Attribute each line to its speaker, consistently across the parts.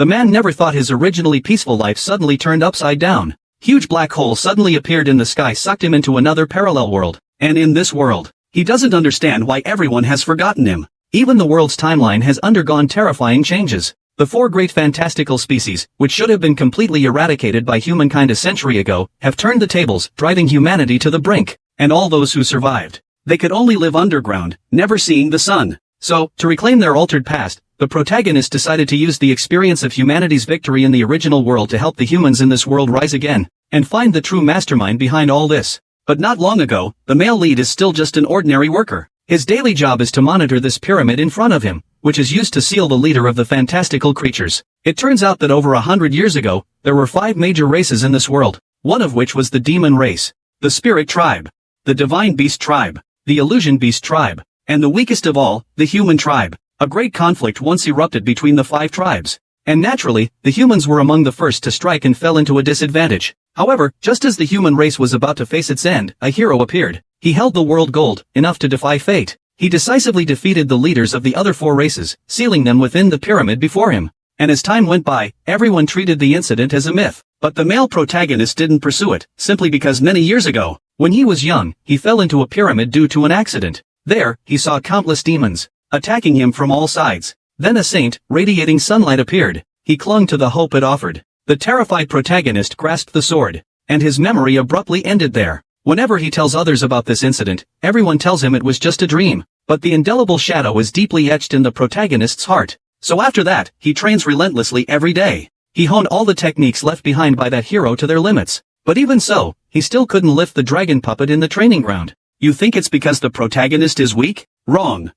Speaker 1: The man never thought his originally peaceful life suddenly turned upside down. Huge black hole suddenly appeared in the sky, sucked him into another parallel world. And in this world, he doesn't understand why everyone has forgotten him. Even the world's timeline has undergone terrifying changes. The four great fantastical species, which should have been completely eradicated by humankind a century ago, have turned the tables, driving humanity to the brink. And all those who survived, they could only live underground, never seeing the sun. So, to reclaim their altered past, the protagonist decided to use the experience of humanity's victory in the original world to help the humans in this world rise again, and find the true mastermind behind all this. But not long ago, the male lead is still just an ordinary worker. His daily job is to monitor this pyramid in front of him, which is used to seal the leader of the fantastical creatures. It turns out that over 100 years ago, there were 5 major races in this world, one of which was the demon race, the spirit tribe, the divine beast tribe, the illusion beast tribe, and the weakest of all, the human tribe. A great conflict once erupted between the 5 tribes. And naturally, the humans were among the first to strike and fell into a disadvantage. However, just as the human race was about to face its end, a hero appeared. He held the world gold, enough to defy fate. He decisively defeated the leaders of the other 4 races, sealing them within the pyramid before him. And as time went by, everyone treated the incident as a myth. But the male protagonist didn't pursue it, simply because many years ago, when he was young, he fell into a pyramid due to an accident. There, he saw countless demons, attacking him from all sides. Then a saint, radiating sunlight, appeared. He clung to the hope it offered. The terrified protagonist grasped the sword, and his memory abruptly ended there. Whenever he tells others about this incident, everyone tells him it was just a dream. But the indelible shadow is deeply etched in the protagonist's heart. So after that, he trains relentlessly every day. He honed all the techniques left behind by that hero to their limits. But even so, he still couldn't lift the dragon puppet in the training ground. You think it's because the protagonist is weak? Wrong.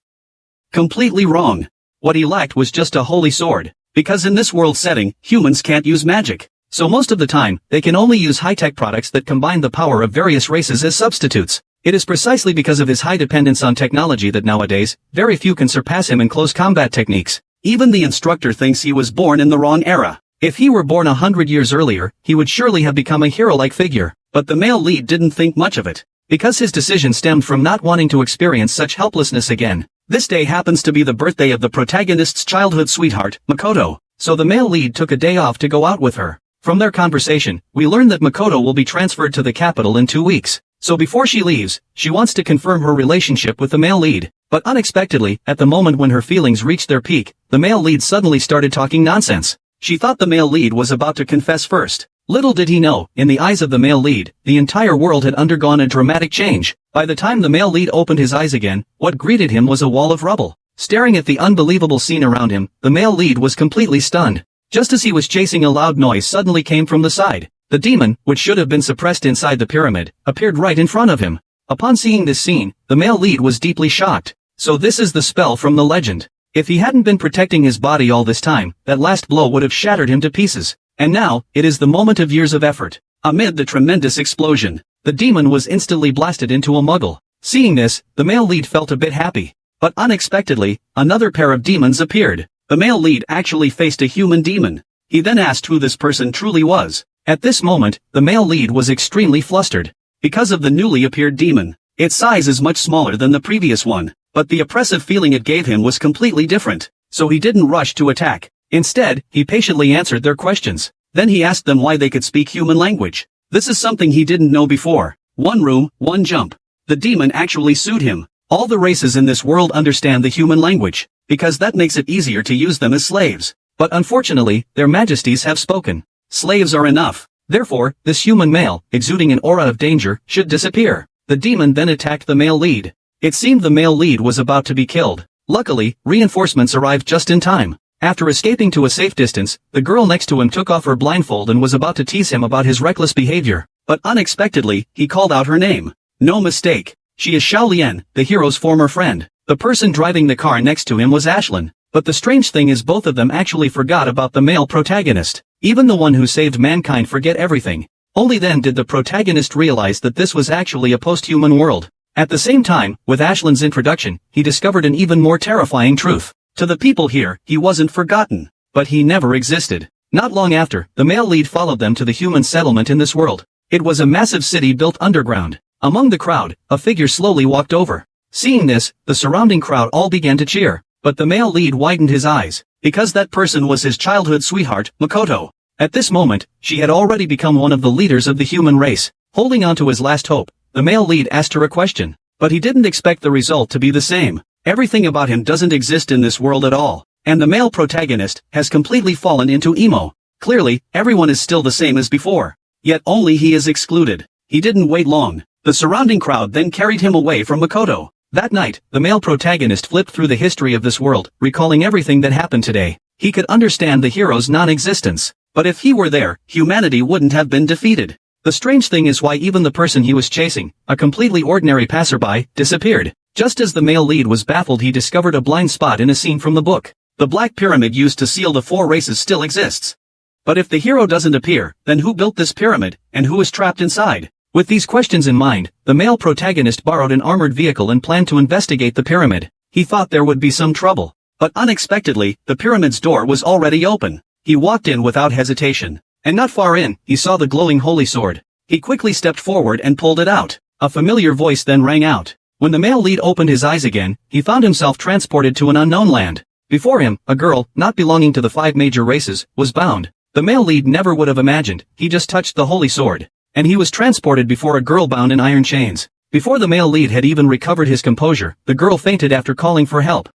Speaker 1: Completely wrong. What he lacked was just a holy sword. Because in this world setting, humans can't use magic. So most of the time, they can only use high-tech products that combine the power of various races as substitutes. It is precisely because of his high dependence on technology that nowadays, very few can surpass him in close combat techniques. Even the instructor thinks he was born in the wrong era. If he were born 100 years earlier, he would surely have become a hero-like figure. But the male lead didn't think much of it, because his decision stemmed from not wanting to experience such helplessness again. This day happens to be the birthday of the protagonist's childhood sweetheart, Makoto, so the male lead took a day off to go out with her. From their conversation, we learn that Makoto will be transferred to the capital in 2 weeks. So before she leaves, she wants to confirm her relationship with the male lead. But unexpectedly, at the moment when her feelings reached their peak, the male lead suddenly started talking nonsense. She thought the male lead was about to confess first. Little did he know, in the eyes of the male lead, the entire world had undergone a dramatic change. By the time the male lead opened his eyes again, what greeted him was a wall of rubble. Staring at the unbelievable scene around him, the male lead was completely stunned. Just as he was chasing, a loud noise suddenly came from the side. The demon, which should have been suppressed inside the pyramid, appeared right in front of him. Upon seeing this scene, the male lead was deeply shocked. So this is the spell from the legend. If he hadn't been protecting his body all this time, that last blow would have shattered him to pieces. And now, it is the moment of years of effort. Amid the tremendous explosion, the demon was instantly blasted into a muggle. Seeing this, the male lead felt a bit happy. But unexpectedly, another pair of demons appeared. The male lead actually faced a human demon. He then asked who this person truly was. At this moment, the male lead was extremely flustered. Because of the newly appeared demon, its size is much smaller than the previous one, but the oppressive feeling it gave him was completely different. So he didn't rush to attack. Instead, he patiently answered their questions. Then he asked them why they could speak human language. This is something he didn't know before. 1 room, 1 jump. The demon actually sued him. All the races in this world understand the human language, because that makes it easier to use them as slaves. But unfortunately, their majesties have spoken. Slaves are enough. Therefore, this human male, exuding an aura of danger, should disappear. The demon then attacked the male lead. It seemed the male lead was about to be killed. Luckily, reinforcements arrived just in time. After escaping to a safe distance, the girl next to him took off her blindfold and was about to tease him about his reckless behavior. But unexpectedly, he called out her name. No mistake. She is Xiaolian, the hero's former friend. The person driving the car next to him was Ashlyn. But the strange thing is both of them actually forgot about the male protagonist. Even the one who saved mankind forget everything. Only then did the protagonist realize that this was actually a post-human world. At the same time, with Ashlyn's introduction, he discovered an even more terrifying truth. To the people here, he wasn't forgotten. But he never existed. Not long after, the male lead followed them to the human settlement in this world. It was a massive city built underground. Among the crowd, a figure slowly walked over. Seeing this, the surrounding crowd all began to cheer. But the male lead widened his eyes. because that person was his childhood sweetheart, Makoto. At this moment, she had already become one of the leaders of the human race. Holding on to his last hope, the male lead asked her a question. But he didn't expect the result to be the same. Everything about him doesn't exist in this world at all, and the male protagonist has completely fallen into emo. Clearly, everyone is still the same as before. Yet only he is excluded. He didn't wait long. The surrounding crowd then carried him away from Makoto. That night, the male protagonist flipped through the history of this world, recalling everything that happened today. He could understand the hero's non-existence. But if he were there, humanity wouldn't have been defeated. The strange thing is why even the person he was chasing, a completely ordinary passerby, disappeared. Just as the male lead was baffled, he discovered a blind spot in a scene from the book. The black pyramid used to seal the 4 races still exists. But if the hero doesn't appear, then who built this pyramid, and who is trapped inside? With these questions in mind, the male protagonist borrowed an armored vehicle and planned to investigate the pyramid. He thought there would be some trouble. But unexpectedly, the pyramid's door was already open. He walked in without hesitation. And not far in, he saw the glowing holy sword. He quickly stepped forward and pulled it out. A familiar voice then rang out. When the male lead opened his eyes again, he found himself transported to an unknown land. Before him, a girl, not belonging to the 5 major races, was bound. The male lead never would have imagined. He just touched the holy sword, and he was transported before a girl bound in iron chains. Before the male lead had even recovered his composure, the girl fainted after calling for help.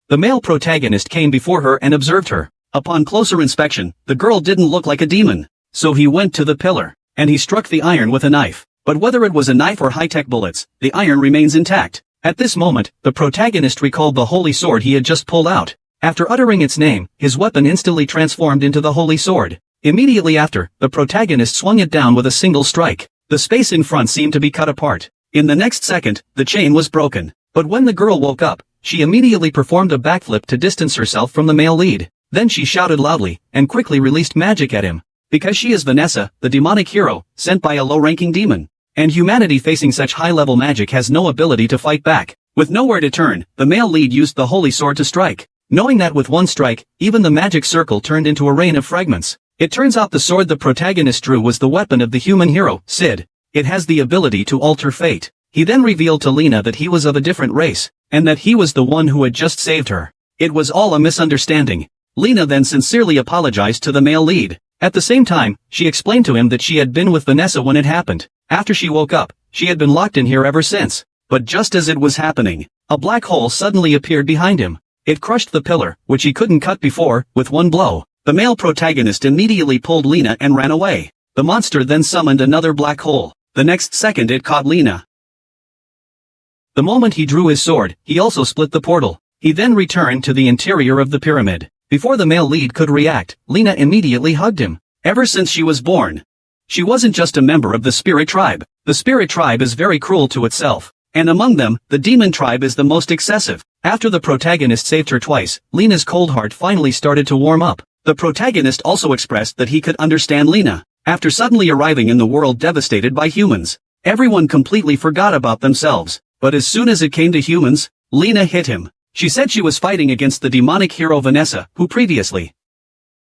Speaker 1: The male protagonist came before her and observed her. Upon closer inspection, the girl didn't look like a demon. So he went to the pillar, and he struck the iron with a knife. But whether it was a knife or high-tech bullets, the iron remains intact. At this moment, the protagonist recalled the holy sword he had just pulled out. After uttering its name, his weapon instantly transformed into the holy sword. Immediately after, the protagonist swung it down with a single strike. The space in front seemed to be cut apart. In the next second, the chain was broken. But when the girl woke up, she immediately performed a backflip to distance herself from the male lead. Then she shouted loudly, and quickly released magic at him. Because she is Vanessa, the demonic hero, sent by a low-ranking demon. And humanity facing such high-level magic has no ability to fight back. With nowhere to turn, the male lead used the holy sword to strike. Knowing that with one strike, even the magic circle turned into a rain of fragments. It turns out the sword the protagonist drew was the weapon of the human hero, Sid. It has the ability to alter fate. He then revealed to Lena that he was of a different race, and that he was the one who had just saved her. It was all a misunderstanding. Lena then sincerely apologized to the male lead. At the same time, she explained to him that she had been with Vanessa when it happened. After she woke up, she had been locked in here ever since. But just as it was happening, a black hole suddenly appeared behind him. It crushed the pillar, which he couldn't cut before, with one blow. The male protagonist immediately pulled Lena and ran away. The monster then summoned another black hole. The next second it caught Lena. The moment he drew his sword, he also split the portal. He then returned to the interior of the pyramid. Before the male lead could react, Lena immediately hugged him. Ever since she was born, she wasn't just a member of the spirit tribe. The spirit tribe is very cruel to itself. And among them, the demon tribe is the most excessive. After the protagonist saved her twice, Lena's cold heart finally started to warm up. The protagonist also expressed that he could understand Lena. After suddenly arriving in the world devastated by humans, everyone completely forgot about themselves. But as soon as it came to humans, Lena hit him. She said she was fighting against the demonic hero Vanessa, who previously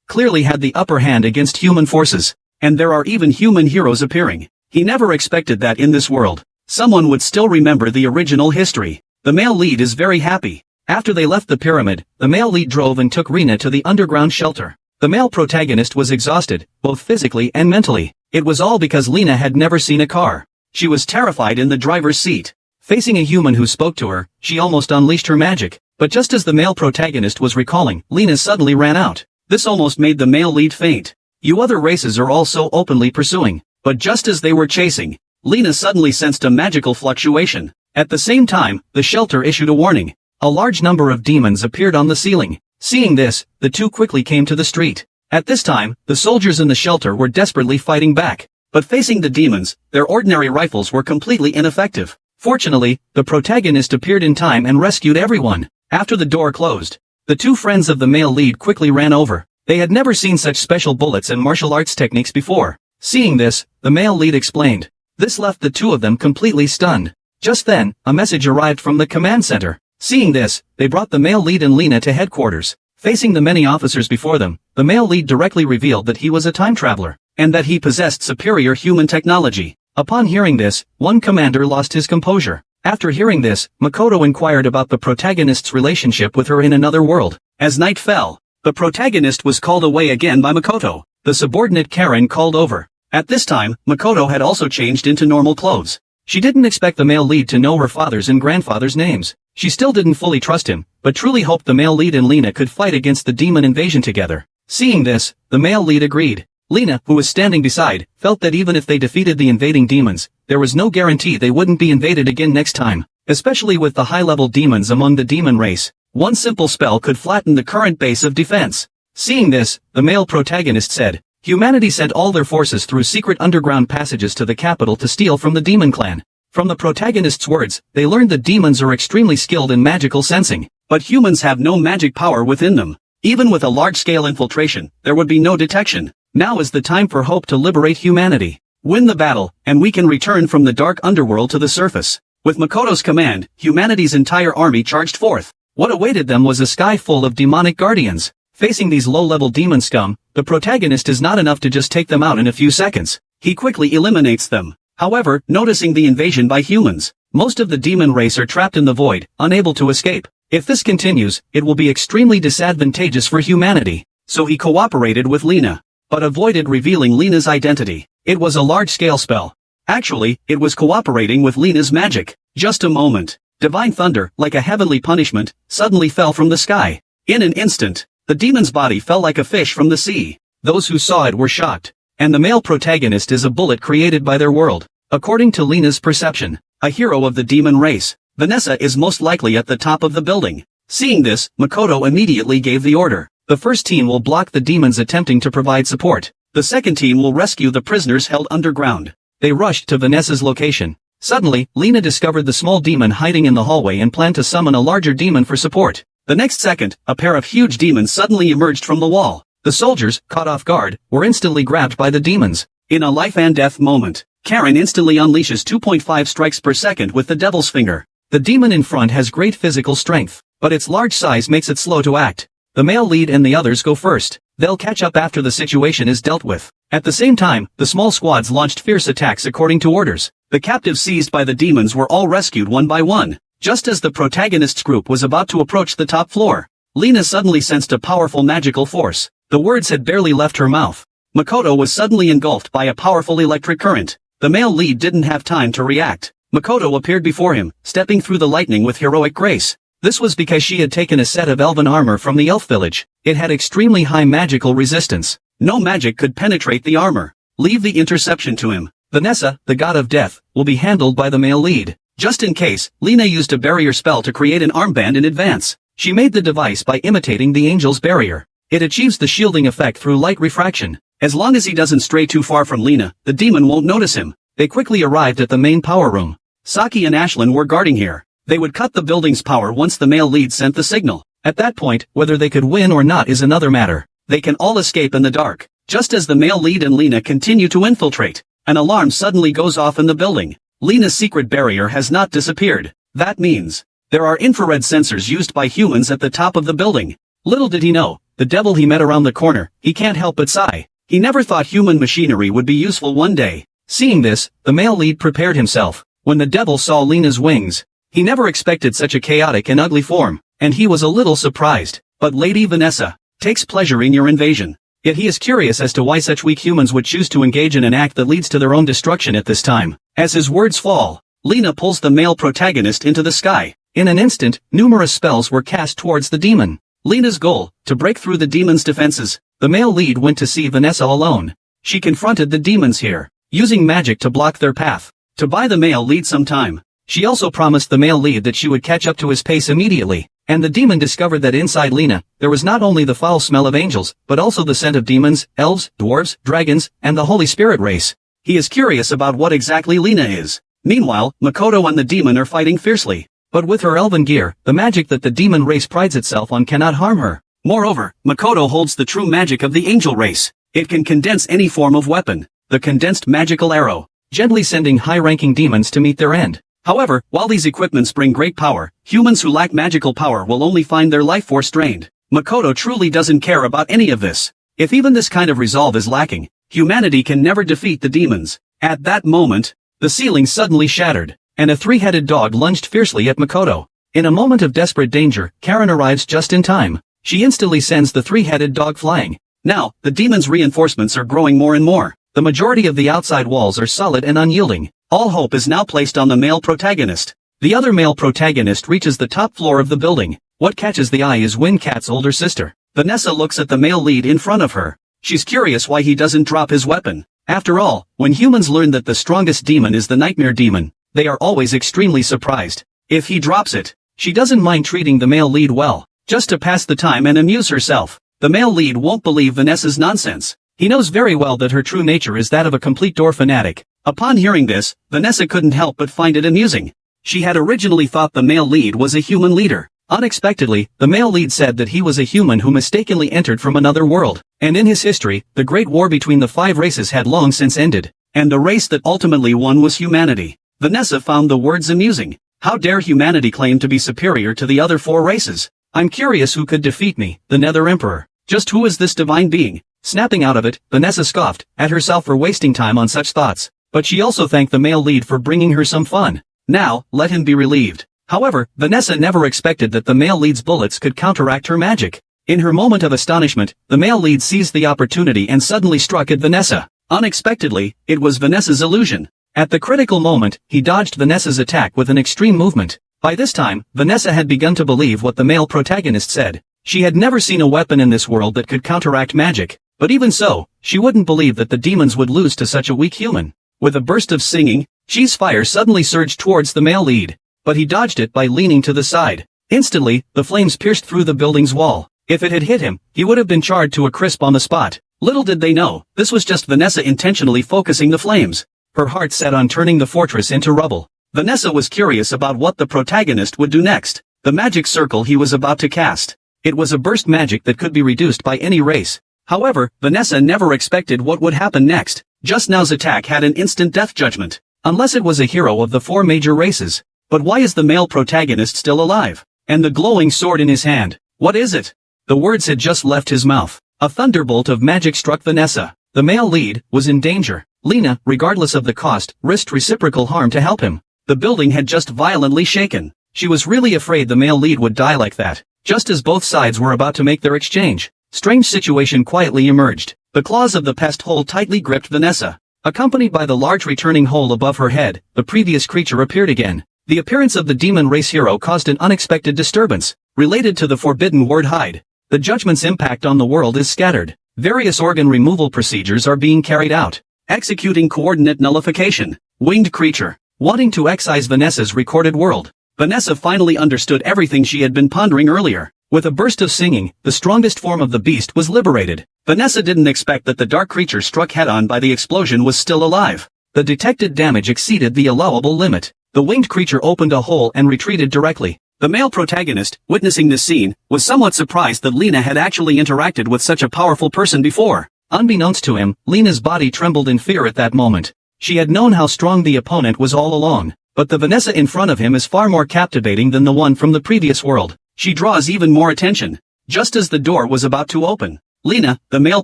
Speaker 1: clearly had the upper hand against human forces. And there are even human heroes appearing. He never expected that in this world someone would still remember the original history. The male lead is very happy. After they left the pyramid, the male lead drove and took Rena to the underground shelter. The male protagonist was exhausted, both physically and mentally. It was all because Lena had never seen a car. She was terrified in the driver's seat. Facing a human who spoke to her, she almost unleashed her magic. But just as the male protagonist was recalling, Lena suddenly ran out. This almost made the male lead faint. You other races are all so openly pursuing. But just as they were chasing, Lena suddenly sensed a magical fluctuation. At the same time, the shelter issued a warning. A large number of demons appeared on the ceiling. Seeing this, the two quickly came to the street. At this time, the soldiers in the shelter were desperately fighting back. But facing the demons, their ordinary rifles were completely ineffective. Fortunately, the protagonist appeared in time and rescued everyone. After the door closed, the two friends of the male lead quickly ran over. They had never seen such special bullets and martial arts techniques before. Seeing this, the male lead explained. This left the two of them completely stunned. Just then, a message arrived from the command center. Seeing this, they brought the male lead and Lena to headquarters. Facing the many officers before them, the male lead directly revealed that he was a time traveler, and that he possessed superior human technology. Upon hearing this, one commander lost his composure. After hearing this, Makoto inquired about the protagonist's relationship with her in another world. As night fell, the protagonist was called away again by Makoto. The subordinate Karen called over. At this time, Makoto had also changed into normal clothes. She didn't expect the male lead to know her father's and grandfather's names. She still didn't fully trust him, but truly hoped the male lead and Lena could fight against the demon invasion together. Seeing this, the male lead agreed. Lena, who was standing beside, felt that even if they defeated the invading demons, there was no guarantee they wouldn't be invaded again next time, especially with the high-level demons among the demon race. One simple spell could flatten the current base of defense. Seeing this, the male protagonist said, humanity sent all their forces through secret underground passages to the capital to steal from the demon clan. From the protagonist's words, they learned that demons are extremely skilled in magical sensing, but humans have no magic power within them. Even with a large-scale infiltration, there would be no detection. Now is the time for hope to liberate humanity. Win the battle, and we can return from the dark underworld to the surface. With Makoto's command, humanity's entire army charged forth. What awaited them was a sky full of demonic guardians. Facing these low-level demon scum, the protagonist is not enough to just take them out in a few seconds. He quickly eliminates them. However, noticing the invasion by humans, most of the demon race are trapped in the void, unable to escape. If this continues, it will be extremely disadvantageous for humanity. So he cooperated with Lena, but avoided revealing Lena's identity. It was a large-scale spell. Actually, it was cooperating with Lena's magic. Just a moment. Divine thunder, like a heavenly punishment, suddenly fell from the sky. In an instant, the demon's body fell like a fish from the sea. Those who saw it were shocked. And the male protagonist is a bullet created by their world. According to Lena's perception, a hero of the demon race, Vanessa is most likely at the top of the building. Seeing this, Makoto immediately gave the order. The first team will block the demons attempting to provide support. The second team will rescue the prisoners held underground. They rushed to Vanessa's location. Suddenly, Lena discovered the small demon hiding in the hallway and planned to summon a larger demon for support. The next second, a pair of huge demons suddenly emerged from the wall. The soldiers, caught off guard, were instantly grabbed by the demons. In a life-and-death moment, Karen instantly unleashes 2.5 strikes per second with the devil's finger. The demon in front has great physical strength, but its large size makes it slow to act. The male lead and the others go first. They'll catch up after the situation is dealt with. At the same time, the small squads launched fierce attacks according to orders. The captives seized by the demons were all rescued one by one. Just as the protagonist's group was about to approach the top floor, Lena suddenly sensed a powerful magical force. The words had barely left her mouth. Makoto was suddenly engulfed by a powerful electric current. The male lead didn't have time to react. Makoto appeared before him, stepping through the lightning with heroic grace. This was because she had taken a set of elven armor from the elf village. It had extremely high magical resistance. No magic could penetrate the armor. Leave the interception to him. Vanessa, the god of death, will be handled by the male lead. Just in case, Lena used a barrier spell to create an armband in advance. She made the device by imitating the angel's barrier. It achieves the shielding effect through light refraction. As long as he doesn't stray too far from Lena, the demon won't notice him. They quickly arrived at the main power room. Saki and Ashlyn were guarding here. They would cut the building's power once the male lead sent the signal. At that point, whether they could win or not is another matter. They can all escape in the dark. Just as the male lead and Lena continue to infiltrate, an alarm suddenly goes off in the building. Lena's secret barrier has not disappeared. That means there are infrared sensors used by humans at the top of the building. Little did he know, the devil he met around the corner, he can't help but sigh. He never thought human machinery would be useful one day. Seeing this, the male lead prepared himself. When the devil saw Lena's wings, he never expected such a chaotic and ugly form, and he was a little surprised. But Lady Vanessa takes pleasure in your invasion. Yet he is curious as to why such weak humans would choose to engage in an act that leads to their own destruction at this time. As his words fall, Lena pulls the male protagonist into the sky. In an instant, numerous spells were cast towards the demon. Lena's goal, to break through the demon's defenses. The male lead went to see Vanessa alone. She confronted the demons here, using magic to block their path. To buy the male lead some time, she also promised the male lead that she would catch up to his pace immediately. And the demon discovered that inside Lena, there was not only the foul smell of angels, but also the scent of demons, elves, dwarves, dragons, and the Holy Spirit race. He is curious about what exactly Lena is. Meanwhile, Makoto and the demon are fighting fiercely. But with her elven gear, the magic that the demon race prides itself on cannot harm her. Moreover, Makoto holds the true magic of the angel race. It can condense any form of weapon. The condensed magical arrow, gently sending high-ranking demons to meet their end. However, while these equipments bring great power, humans who lack magical power will only find their life force drained. Makoto truly doesn't care about any of this. If even this kind of resolve is lacking, humanity can never defeat the demons. At that moment, the ceiling suddenly shattered, and a three-headed dog lunged fiercely at Makoto. In a moment of desperate danger, Karen arrives just in time. She instantly sends the three-headed dog flying. Now, the demon's reinforcements are growing more and more. The majority of the outside walls are solid and unyielding. All hope is now placed on the male protagonist. The other male protagonist reaches the top floor of the building. What catches the eye is Windcat's older sister. Vanessa looks at the male lead in front of her. She's curious why he doesn't drop his weapon. After all, when humans learn that the strongest demon is the nightmare demon, they are always extremely surprised. If he drops it, she doesn't mind treating the male lead well, just to pass the time and amuse herself. The male lead won't believe Vanessa's nonsense. He knows very well that her true nature is that of a complete door fanatic. Upon hearing this, Vanessa couldn't help but find it amusing. She had originally thought the male lead was a human leader. Unexpectedly, the male lead said that he was a human who mistakenly entered from another world, and in his history, the great war between the 5 races had long since ended, and the race that ultimately won was humanity. Vanessa found the words amusing. How dare humanity claim to be superior to the other 4 races? I'm curious who could defeat me, the Nether Emperor. Just who is this divine being? Snapping out of it, Vanessa scoffed at herself for wasting time on such thoughts, but she also thanked the male lead for bringing her some fun. Now, let him be relieved. However, Vanessa never expected that the male lead's bullets could counteract her magic. In her moment of astonishment, the male lead seized the opportunity and suddenly struck at Vanessa. Unexpectedly, it was Vanessa's illusion. At the critical moment, he dodged Vanessa's attack with an extreme movement. By this time, Vanessa had begun to believe what the male protagonist said. She had never seen a weapon in this world that could counteract magic, but even so, she wouldn't believe that the demons would lose to such a weak human. With a burst of singing, Chi's fire suddenly surged towards the male lead, but he dodged it by leaning to the side. Instantly, the flames pierced through the building's wall. If it had hit him, he would have been charred to a crisp on the spot. Little did they know, this was just Vanessa intentionally focusing the flames. Her heart set on turning the fortress into rubble. Vanessa was curious about what the protagonist would do next. The magic circle he was about to cast. It was a burst magic that could be reduced by any race. However, Vanessa never expected what would happen next. Just now's attack had an instant death judgment. Unless it was a hero of the 4 major races. But why is the male protagonist still alive? And the glowing sword in his hand, what is it? The words had just left his mouth. A thunderbolt of magic struck Vanessa. The male lead was in danger. Lena, regardless of the cost, risked reciprocal harm to help him. The building had just violently shaken. She was really afraid the male lead would die like that. Just as both sides were about to make their exchange, strange situation quietly emerged. The claws of the pest hole tightly gripped Vanessa. Accompanied by the large returning hole above her head, the previous creature appeared again. The appearance of the demon race hero caused an unexpected disturbance, related to the forbidden word hide. The judgment's impact on the world is scattered. Various organ removal procedures are being carried out. Executing coordinate nullification. Winged creature. Wanting to excise Vanessa's recorded world. Vanessa finally understood everything she had been pondering earlier. With a burst of singing, the strongest form of the beast was liberated. Vanessa didn't expect that the dark creature struck head-on by the explosion was still alive. The detected damage exceeded the allowable limit. The winged creature opened a hole and retreated directly. The male protagonist, witnessing this scene, was somewhat surprised that Lena had actually interacted with such a powerful person before. Unbeknownst to him, Lena's body trembled in fear at that moment. She had known how strong the opponent was all along, but the Vanessa in front of him is far more captivating than the one from the previous world. She draws even more attention. Just as the door was about to open, Lena, the male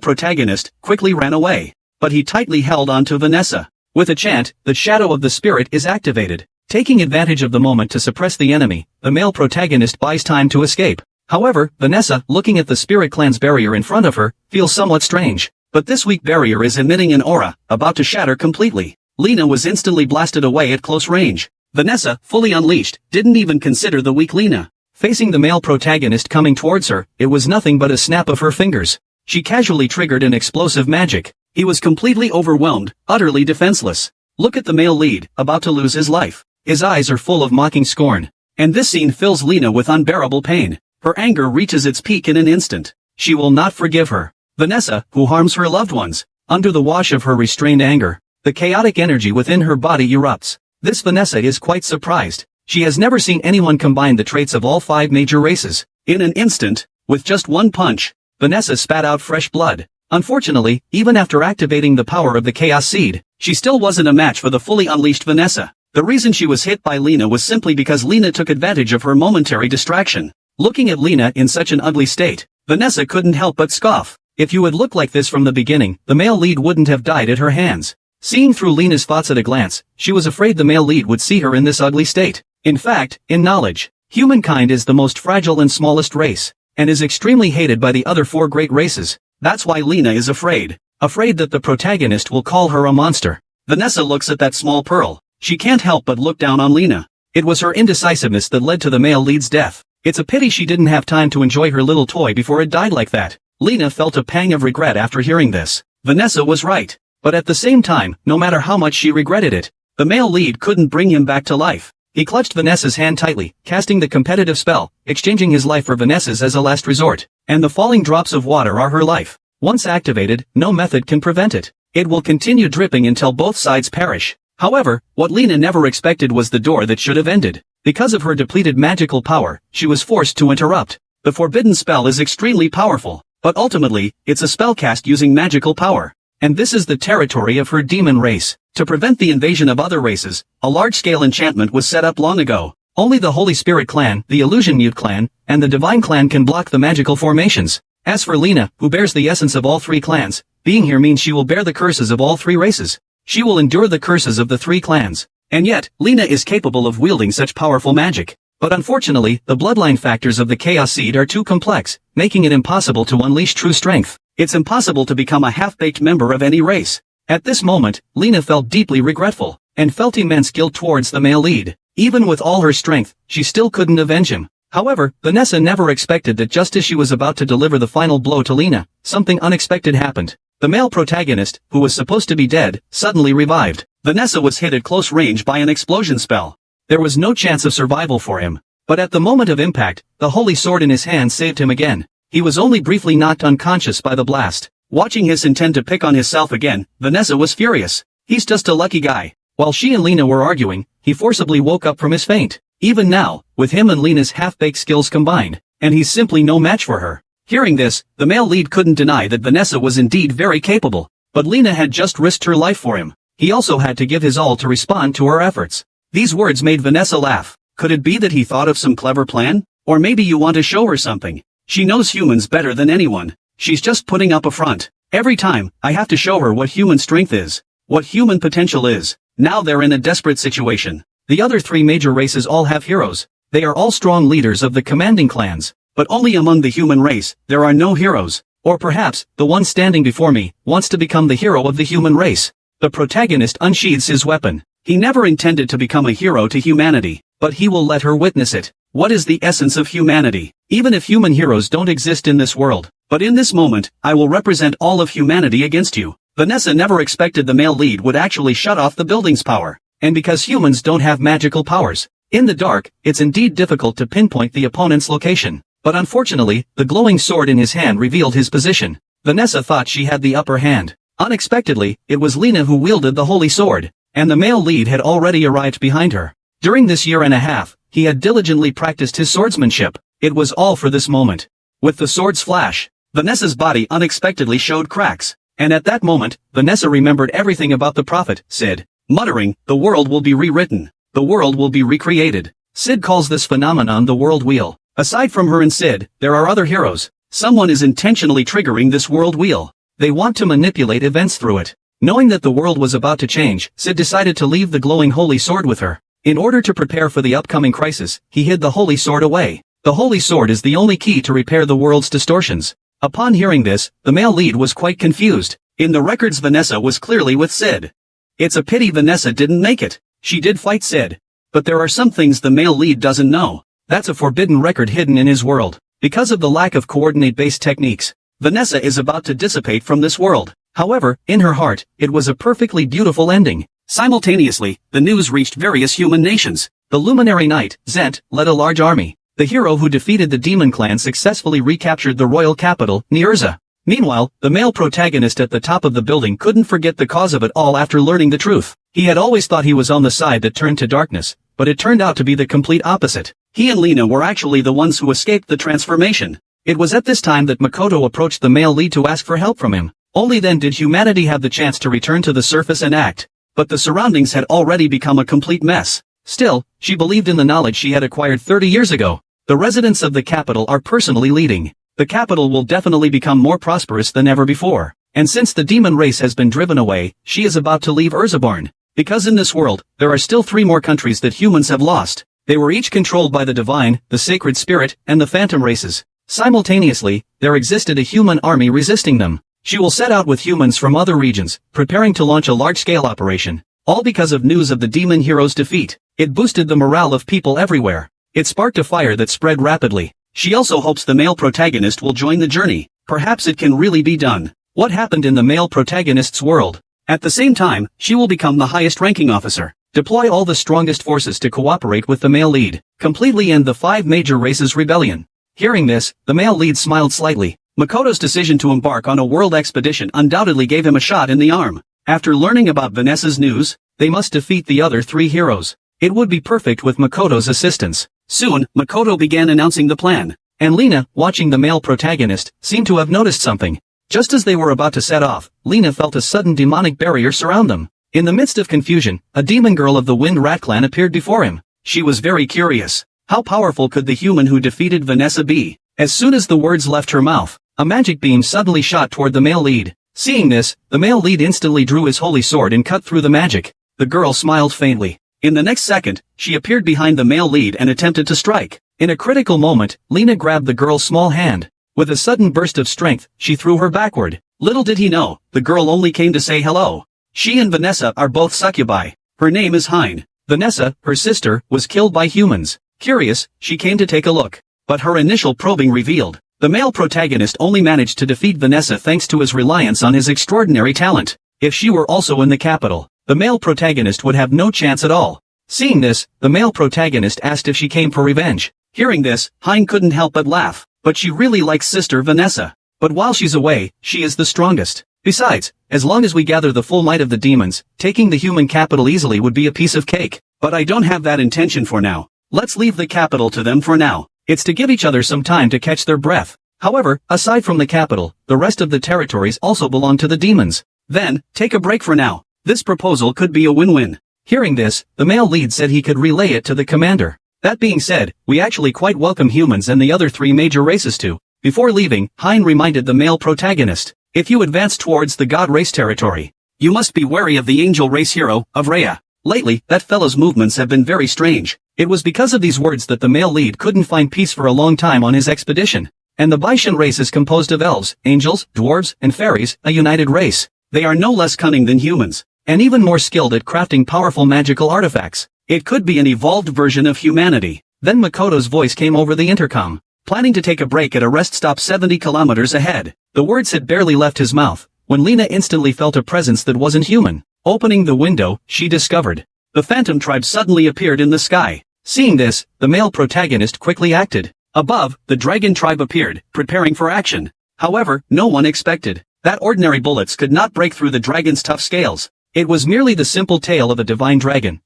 Speaker 1: protagonist, quickly ran away. But he tightly held on to Vanessa. With a chant, the shadow of the spirit is activated. Taking advantage of the moment to suppress the enemy, the male protagonist buys time to escape. However, Vanessa, looking at the spirit clan's barrier in front of her, feels somewhat strange. But this weak barrier is emitting an aura, about to shatter completely. Lena was instantly blasted away at close range. Vanessa, fully unleashed, didn't even consider the weak Lena. Facing the male protagonist coming towards her, it was nothing but a snap of her fingers. She casually triggered an explosive magic. He was completely overwhelmed, utterly defenseless. Look at the male lead, about to lose his life. His eyes are full of mocking scorn. And this scene fills Lena with unbearable pain. Her anger reaches its peak in an instant. She will not forgive her. Vanessa, who harms her loved ones. Under the wash of her restrained anger, the chaotic energy within her body erupts. This Vanessa is quite surprised. She has never seen anyone combine the traits of all 5 major races. In an instant, with just one punch, Vanessa spat out fresh blood. Unfortunately, even after activating the power of the Chaos Seed, she still wasn't a match for the fully unleashed Vanessa. The reason she was hit by Lena was simply because Lena took advantage of her momentary distraction. Looking at Lena in such an ugly state, Vanessa couldn't help but scoff. If you had looked like this from the beginning, the male lead wouldn't have died at her hands. Seeing through Lena's thoughts at a glance, she was afraid the male lead would see her in this ugly state. In fact, in knowledge, humankind is the most fragile and smallest race. and is extremely hated by the other 4 great races. That's why Lena is afraid. Afraid that the protagonist will call her a monster. Vanessa looks at that small pearl. She can't help but look down on Lena. It was her indecisiveness that led to the male lead's death. It's a pity she didn't have time to enjoy her little toy before it died like that. Lena felt a pang of regret after hearing this. Vanessa was right. But at the same time, no matter how much she regretted it, the male lead couldn't bring him back to life. He clutched Vanessa's hand tightly, casting the competitive spell, exchanging his life for Vanessa's as a last resort. And the falling drops of water are her life. Once activated, no method can prevent it. It will continue dripping until both sides perish. However, what Lena never expected was the door that should have ended. Because of her depleted magical power, she was forced to interrupt. The forbidden spell is extremely powerful, but ultimately, it's a spell cast using magical power. And this is the territory of her demon race. To prevent the invasion of other races, a large-scale enchantment was set up long ago. Only the Holy Spirit clan, the Illusion Mute clan, and the Divine clan can block the magical formations. As for Lena, who bears the essence of all 3 clans, being here means she will bear the curses of all 3 races. She will endure the curses of the 3 clans. And yet, Lena is capable of wielding such powerful magic. But unfortunately, the bloodline factors of the Chaos Seed are too complex, making it impossible to unleash true strength. It's impossible to become a half-baked member of any race. At this moment, Lena felt deeply regretful, and felt immense guilt towards the male lead. Even with all her strength, she still couldn't avenge him. However, Vanessa never expected that just as she was about to deliver the final blow to Lena, something unexpected happened. The male protagonist, who was supposed to be dead, suddenly revived. Vanessa was hit at close range by an explosion spell. There was no chance of survival for him. But at the moment of impact, the holy sword in his hand saved him again. He was only briefly knocked unconscious by the blast. Watching his intend to pick on himself again, Vanessa was furious. He's just a lucky guy. While she and Lena were arguing, he forcibly woke up from his faint. Even now, with him and Lena's half-baked skills combined, and he's simply no match for her. Hearing this, the male lead couldn't deny that Vanessa was indeed very capable. But Lena had just risked her life for him. He also had to give his all to respond to her efforts. These words made Vanessa laugh. Could it be that he thought of some clever plan? Or maybe you want to show her something. She knows humans better than anyone. She's just putting up a front. Every time, I have to show her what human strength is. What human potential is. Now they're in a desperate situation. The other 3 major races all have heroes. They are all strong leaders of the commanding clans. But only among the human race, there are no heroes. Or perhaps, the one standing before me, wants to become the hero of the human race. The protagonist unsheathes his weapon. He never intended to become a hero to humanity, but he will let her witness it. What is the essence of humanity? Even if human heroes don't exist in this world. But in this moment, I will represent all of humanity against you. Vanessa never expected the male lead would actually shut off the building's power. And because humans don't have magical powers, in the dark, it's indeed difficult to pinpoint the opponent's location. But unfortunately, the glowing sword in his hand revealed his position. Vanessa thought she had the upper hand. Unexpectedly, it was Lena who wielded the holy sword, and the male lead had already arrived behind her. During this year and a half, he had diligently practiced his swordsmanship. It was all for this moment. With the sword's flash, Vanessa's body unexpectedly showed cracks. And at that moment, Vanessa remembered everything about the prophet, Sid. Muttering, the world will be rewritten. The world will be recreated. Sid calls this phenomenon the world wheel. Aside from her and Sid, there are other heroes. Someone is intentionally triggering this world wheel. They want to manipulate events through it. Knowing that the world was about to change, Sid decided to leave the glowing holy sword with her. In order to prepare for the upcoming crisis, he hid the holy sword away. The holy sword is the only key to repair the world's distortions. Upon hearing this, the male lead was quite confused. In the records, Vanessa was clearly with Sid. It's a pity Vanessa didn't make it. She did fight Sid. But there are some things the male lead doesn't know. That's a forbidden record hidden in his world. Because of the lack of coordinate-based techniques, Vanessa is about to dissipate from this world. However, in her heart, it was a perfectly beautiful ending. Simultaneously, the news reached various human nations. The luminary knight, Zent, led a large army. The hero who defeated the demon clan successfully recaptured the royal capital, Nierza. Meanwhile, the male protagonist at the top of the building couldn't forget the cause of it all after learning the truth. He had always thought he was on the side that turned to darkness, but it turned out to be the complete opposite. He and Lena were actually the ones who escaped the transformation. It was at this time that Makoto approached the male lead to ask for help from him. Only then did humanity have the chance to return to the surface and act. But the surroundings had already become a complete mess. Still, she believed in the knowledge she had acquired 30 years ago. The residents of the capital are personally leading. The capital will definitely become more prosperous than ever before. And since the demon race has been driven away, she is about to leave Urzabarn. Because in this world, there are still 3 more countries that humans have lost. They were each controlled by the divine, the sacred spirit, and the phantom races. Simultaneously, there existed a human army resisting them. She will set out with humans from other regions, preparing to launch a large-scale operation. All because of news of the demon hero's defeat. It boosted the morale of people everywhere. It sparked a fire that spread rapidly. She also hopes the male protagonist will join the journey. Perhaps it can really be done. What happened in the male protagonist's world? At the same time, she will become the highest-ranking officer. Deploy all the strongest forces to cooperate with the male lead. Completely end the 5 major races rebellion. Hearing this, the male lead smiled slightly. Makoto's decision to embark on a world expedition undoubtedly gave him a shot in the arm. After learning about Vanessa's news, they must defeat the other 3 heroes. It would be perfect with Makoto's assistance. Soon, Makoto began announcing the plan. And Lena, watching the male protagonist, seemed to have noticed something. Just as they were about to set off, Lena felt a sudden demonic barrier surround them. In the midst of confusion, a demon girl of the Wind Rat clan appeared before him. She was very curious. How powerful could the human who defeated Vanessa be? As soon as the words left her mouth, a magic beam suddenly shot toward the male lead. Seeing this, the male lead instantly drew his holy sword and cut through the magic. The girl smiled faintly. In the next second, she appeared behind the male lead and attempted to strike. In a critical moment, Lena grabbed the girl's small hand. With a sudden burst of strength, she threw her backward. Little did he know, the girl only came to say hello. She and Vanessa are both succubi. Her name is Hein. Vanessa, her sister, was killed by humans. Curious, she came to take a look. But her initial probing revealed, the male protagonist only managed to defeat Vanessa thanks to his reliance on his extraordinary talent. If she were also in the capital, the male protagonist would have no chance at all. Seeing this, the male protagonist asked if she came for revenge. Hearing this, Hein couldn't help but laugh. But she really likes sister Vanessa. But while she's away, she is the strongest. Besides, as long as we gather the full might of the demons, taking the human capital easily would be a piece of cake. But I don't have that intention for now. Let's leave the capital to them for now. It's to give each other some time to catch their breath. However, aside from the capital, the rest of the territories also belong to the demons. Then, take a break for now. This proposal could be a win-win. Hearing this, the male lead said he could relay it to the commander. That being said, we actually quite welcome humans and the other 3 major races too. Before leaving, Hein reminded the male protagonist, if you advance towards the god race territory, you must be wary of the angel race hero, of Rhea. Lately, that fellow's movements have been very strange. It was because of these words that the male lead couldn't find peace for a long time on his expedition. And the Baishan race is composed of elves, angels, dwarves, and fairies, a united race. They are no less cunning than humans, and even more skilled at crafting powerful magical artifacts. It could be an evolved version of humanity. Then Makoto's voice came over the intercom, planning to take a break at a rest stop 70 kilometers ahead. The words had barely left his mouth, when Lena instantly felt a presence that wasn't human. Opening the window, she discovered. The Phantom Tribe suddenly appeared in the sky. Seeing this, the male protagonist quickly acted. Above, the Dragon Tribe appeared, preparing for action. However, no one expected that ordinary bullets could not break through the dragon's tough scales. It was merely the simple tail of a divine dragon,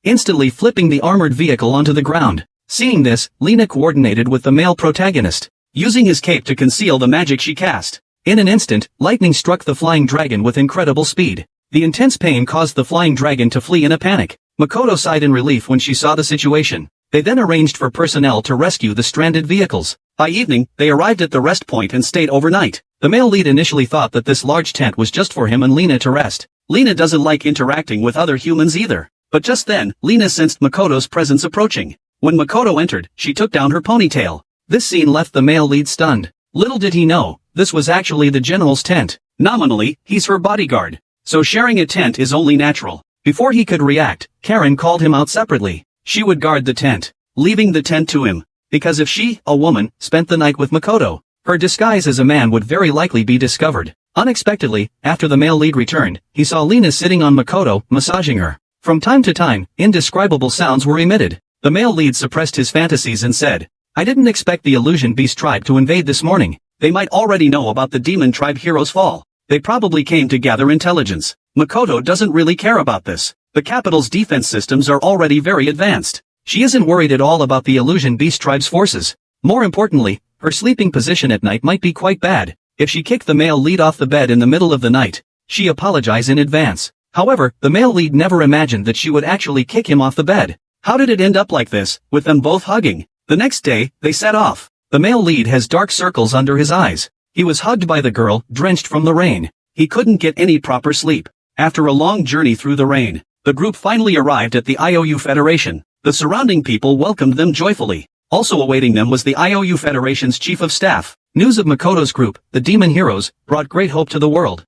Speaker 1: instantly flipping the armored vehicle onto the ground. Seeing this, Lena coordinated with the male protagonist, using his cape to conceal the magic she cast. In an instant, lightning struck the flying dragon with incredible speed. The intense pain caused the flying dragon to flee in a panic. Makoto sighed in relief when she saw the situation. They then arranged for personnel to rescue the stranded vehicles. By evening, they arrived at the rest point and stayed overnight. The male lead initially thought that this large tent was just for him and Lena to rest. Lena doesn't like interacting with other humans either. But just then, Lena sensed Makoto's presence approaching. When Makoto entered, she took down her ponytail. This scene left the male lead stunned. Little did he know, this was actually the general's tent. Nominally, he's her bodyguard. So sharing a tent is only natural. Before he could react, Karen called him out separately. She would guard the tent, leaving the tent to him. Because if she, a woman, spent the night with Makoto, her disguise as a man would very likely be discovered. Unexpectedly, after the male lead returned, he saw Lena sitting on Makoto, massaging her. From time to time, indescribable sounds were emitted. The male lead suppressed his fantasies and said, I didn't expect the Illusion Beast tribe to invade this morning. They might already know about the Demon Tribe hero's fall. They probably came to gather intelligence. Makoto doesn't really care about this. The capital's defense systems are already very advanced. She isn't worried at all about the Illusion Beast tribe's forces. More importantly, her sleeping position at night might be quite bad. If she kicked the male lead off the bed in the middle of the night, she apologized in advance. However, the male lead never imagined that she would actually kick him off the bed. How did it end up like this, with them both hugging? The next day, they set off. The male lead has dark circles under his eyes. He was hugged by the girl, drenched from the rain. He couldn't get any proper sleep. After a long journey through the rain, the group finally arrived at the IOU Federation. The surrounding people welcomed them joyfully. Also awaiting them was the IOU Federation's Chief of Staff. News of Makoto's group, the Demon Heroes, brought great hope to the world.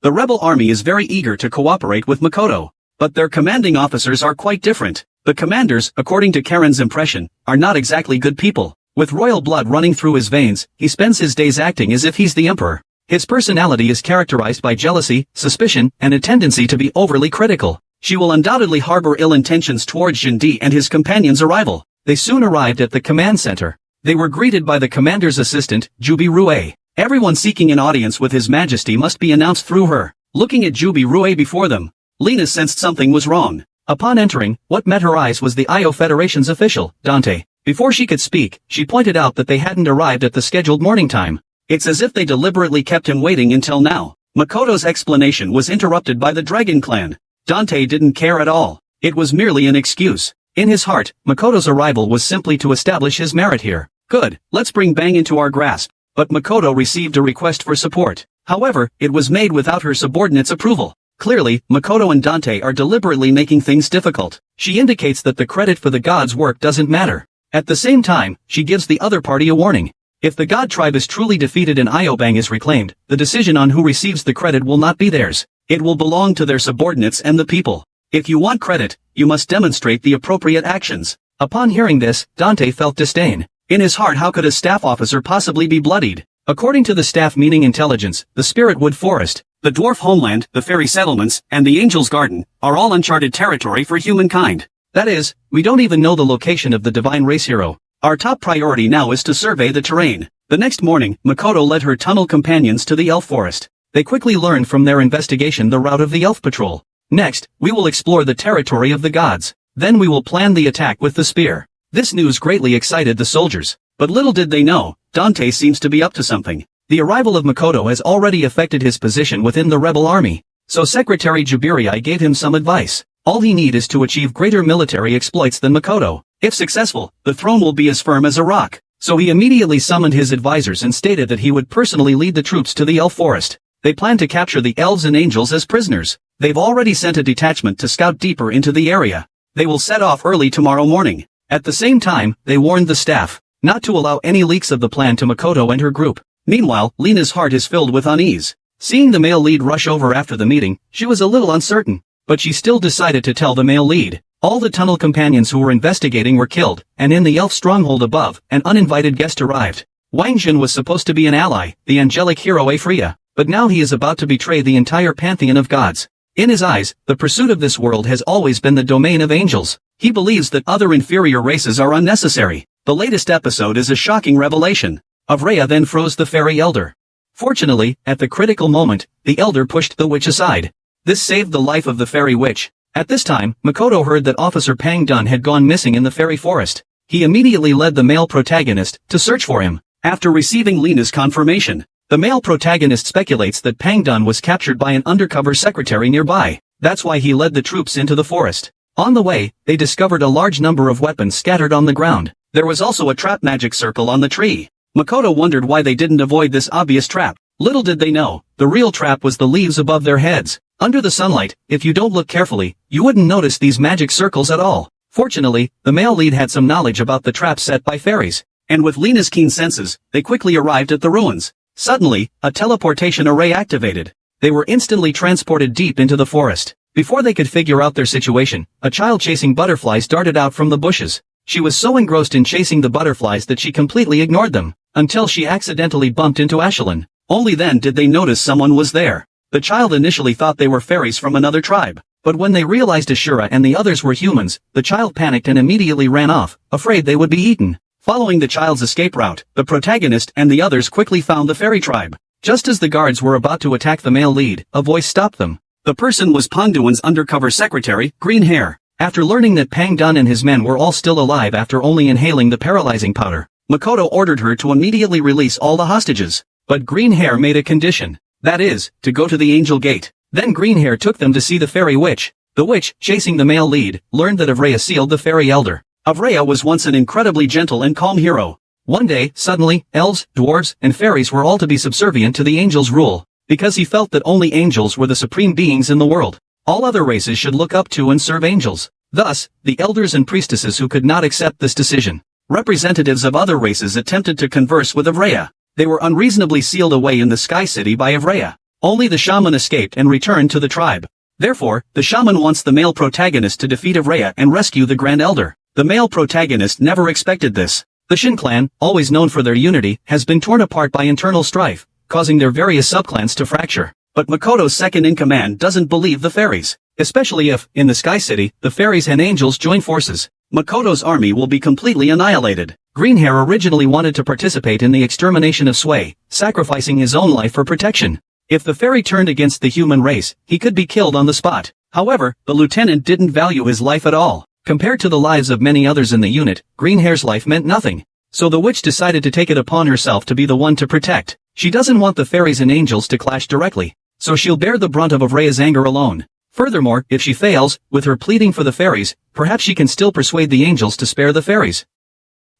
Speaker 1: The rebel army is very eager to cooperate with Makoto, but their commanding officers are quite different. The commanders, according to Karen's impression, are not exactly good people. With royal blood running through his veins, he spends his days acting as if he's the emperor. His personality is characterized by jealousy, suspicion, and a tendency to be overly critical. She will undoubtedly harbor ill intentions towards Jinji and his companion's arrival. They soon arrived at the command center. They were greeted by the commander's assistant, Jubi Rue. Everyone seeking an audience with His Majesty must be announced through her. Looking at Jubi Rue before them, Lena sensed something was wrong. Upon entering, what met her eyes was the IO Federation's official, Dante. Before she could speak, she pointed out that they hadn't arrived at the scheduled morning time. It's as if they deliberately kept him waiting until now. Makoto's explanation was interrupted by the Dragon Clan. Dante didn't care at all. It was merely an excuse. In his heart, Makoto's arrival was simply to establish his merit here. Good, let's bring Bang into our grasp. But Makoto received a request for support. However, it was made without her subordinate's approval. Clearly, Makoto and Dante are deliberately making things difficult. She indicates that the credit for the god's work doesn't matter. At the same time, she gives the other party a warning. If the god tribe is truly defeated and Iobang is reclaimed, the decision on who receives the credit will not be theirs. It will belong to their subordinates and the people. If you want credit, you must demonstrate the appropriate actions. Upon hearing this, Dante felt disdain. In his heart, how could a staff officer possibly be bloodied? According to the staff meaning intelligence, the Spiritwood Forest, the dwarf homeland, the fairy settlements, and the Angel's Garden, are all uncharted territory for humankind. That is, we don't even know the location of the divine race hero. Our top priority now is to survey the terrain. The next morning, Makoto led her tunnel companions to the elf forest. They quickly learned from their investigation the route of the elf patrol. Next, we will explore the territory of the gods. Then we will plan the attack with the spear. This news greatly excited the soldiers. But little did they know, Dante seems to be up to something. The arrival of Makoto has already affected his position within the rebel army. So Secretary Jubiri gave him some advice. All he needs is to achieve greater military exploits than Makoto. If successful, the throne will be as firm as a rock. So he immediately summoned his advisors and stated that he would personally lead the troops to the elf forest. They plan to capture the elves and angels as prisoners. They've already sent a detachment to scout deeper into the area. They will set off early tomorrow morning. At the same time, they warned the staff not to allow any leaks of the plan to Makoto and her group. Meanwhile, Lena's heart is filled with unease. Seeing the male lead rush over after the meeting, she was a little uncertain, but she still decided to tell the male lead. All the tunnel companions who were investigating were killed, and in the elf stronghold above, an uninvited guest arrived. Wang Jun was supposed to be an ally, the angelic hero Afria, but now he is about to betray the entire pantheon of gods. In his eyes, the pursuit of this world has always been the domain of angels. He believes that other inferior races are unnecessary. The latest episode is a shocking revelation. Avreya then froze the fairy elder. Fortunately, at the critical moment, the elder pushed the witch aside. This saved the life of the fairy witch. At this time, Makoto heard that Officer Pang Dun had gone missing in the fairy forest. He immediately led the male protagonist to search for him. After receiving Lena's confirmation, the male protagonist speculates that Pang Dun was captured by an undercover secretary nearby. That's why he led the troops into the forest. On the way, they discovered a large number of weapons scattered on the ground. There was also a trap magic circle on the tree. Makoto wondered why they didn't avoid this obvious trap. Little did they know, the real trap was the leaves above their heads. Under the sunlight, if you don't look carefully, you wouldn't notice these magic circles at all. Fortunately, the male lead had some knowledge about the traps set by fairies. And with Lena's keen senses, they quickly arrived at the ruins. Suddenly, a teleportation array activated. They were instantly transported deep into the forest. Before they could figure out their situation, a child chasing butterflies darted out from the bushes. She was so engrossed in chasing the butterflies that she completely ignored them, until she accidentally bumped into Ashelin. Only then did they notice someone was there. The child initially thought they were fairies from another tribe, but when they realized Ashura and the others were humans, the child panicked and immediately ran off, afraid they would be eaten. Following the child's escape route, the protagonist and the others quickly found the fairy tribe. Just as the guards were about to attack the male lead, a voice stopped them. The person was Pangduan's undercover secretary, Green Hair. After learning that Pang Dun and his men were all still alive after only inhaling the paralyzing powder, Makoto ordered her to immediately release all the hostages. But Green Hair made a condition. That is, to go to the Angel Gate. Then Green Hair took them to see the fairy witch. The witch, chasing the male lead, learned that Avreya sealed the fairy elder. Avreya was once an incredibly gentle and calm hero. One day, suddenly, elves, dwarves, and fairies were all to be subservient to the angel's rule, because he felt that only angels were the supreme beings in the world. All other races should look up to and serve angels. Thus, the elders and priestesses who could not accept this decision representatives of other races attempted to converse with Avreya. They were unreasonably sealed away in the Sky City by Avreya. Only the shaman escaped and returned to the tribe. Therefore, the shaman wants the male protagonist to defeat Avreya and rescue the Grand Elder. The male protagonist never expected this. The Shin clan, always known for their unity, has been torn apart by internal strife, causing their various subclans to fracture. But Makoto's second-in-command doesn't believe the fairies. Especially if, in the Sky City, the fairies and angels join forces. Makoto's army will be completely annihilated. Greenhair originally wanted to participate in the extermination of Sway, sacrificing his own life for protection. If the fairy turned against the human race, he could be killed on the spot. However, the lieutenant didn't value his life at all. Compared to the lives of many others in the unit, Greenhair's life meant nothing. So the witch decided to take it upon herself to be the one to protect. She doesn't want the fairies and angels to clash directly, so she'll bear the brunt of Avreya's anger alone. Furthermore, if she fails, with her pleading for the fairies, perhaps she can still persuade the angels to spare the fairies.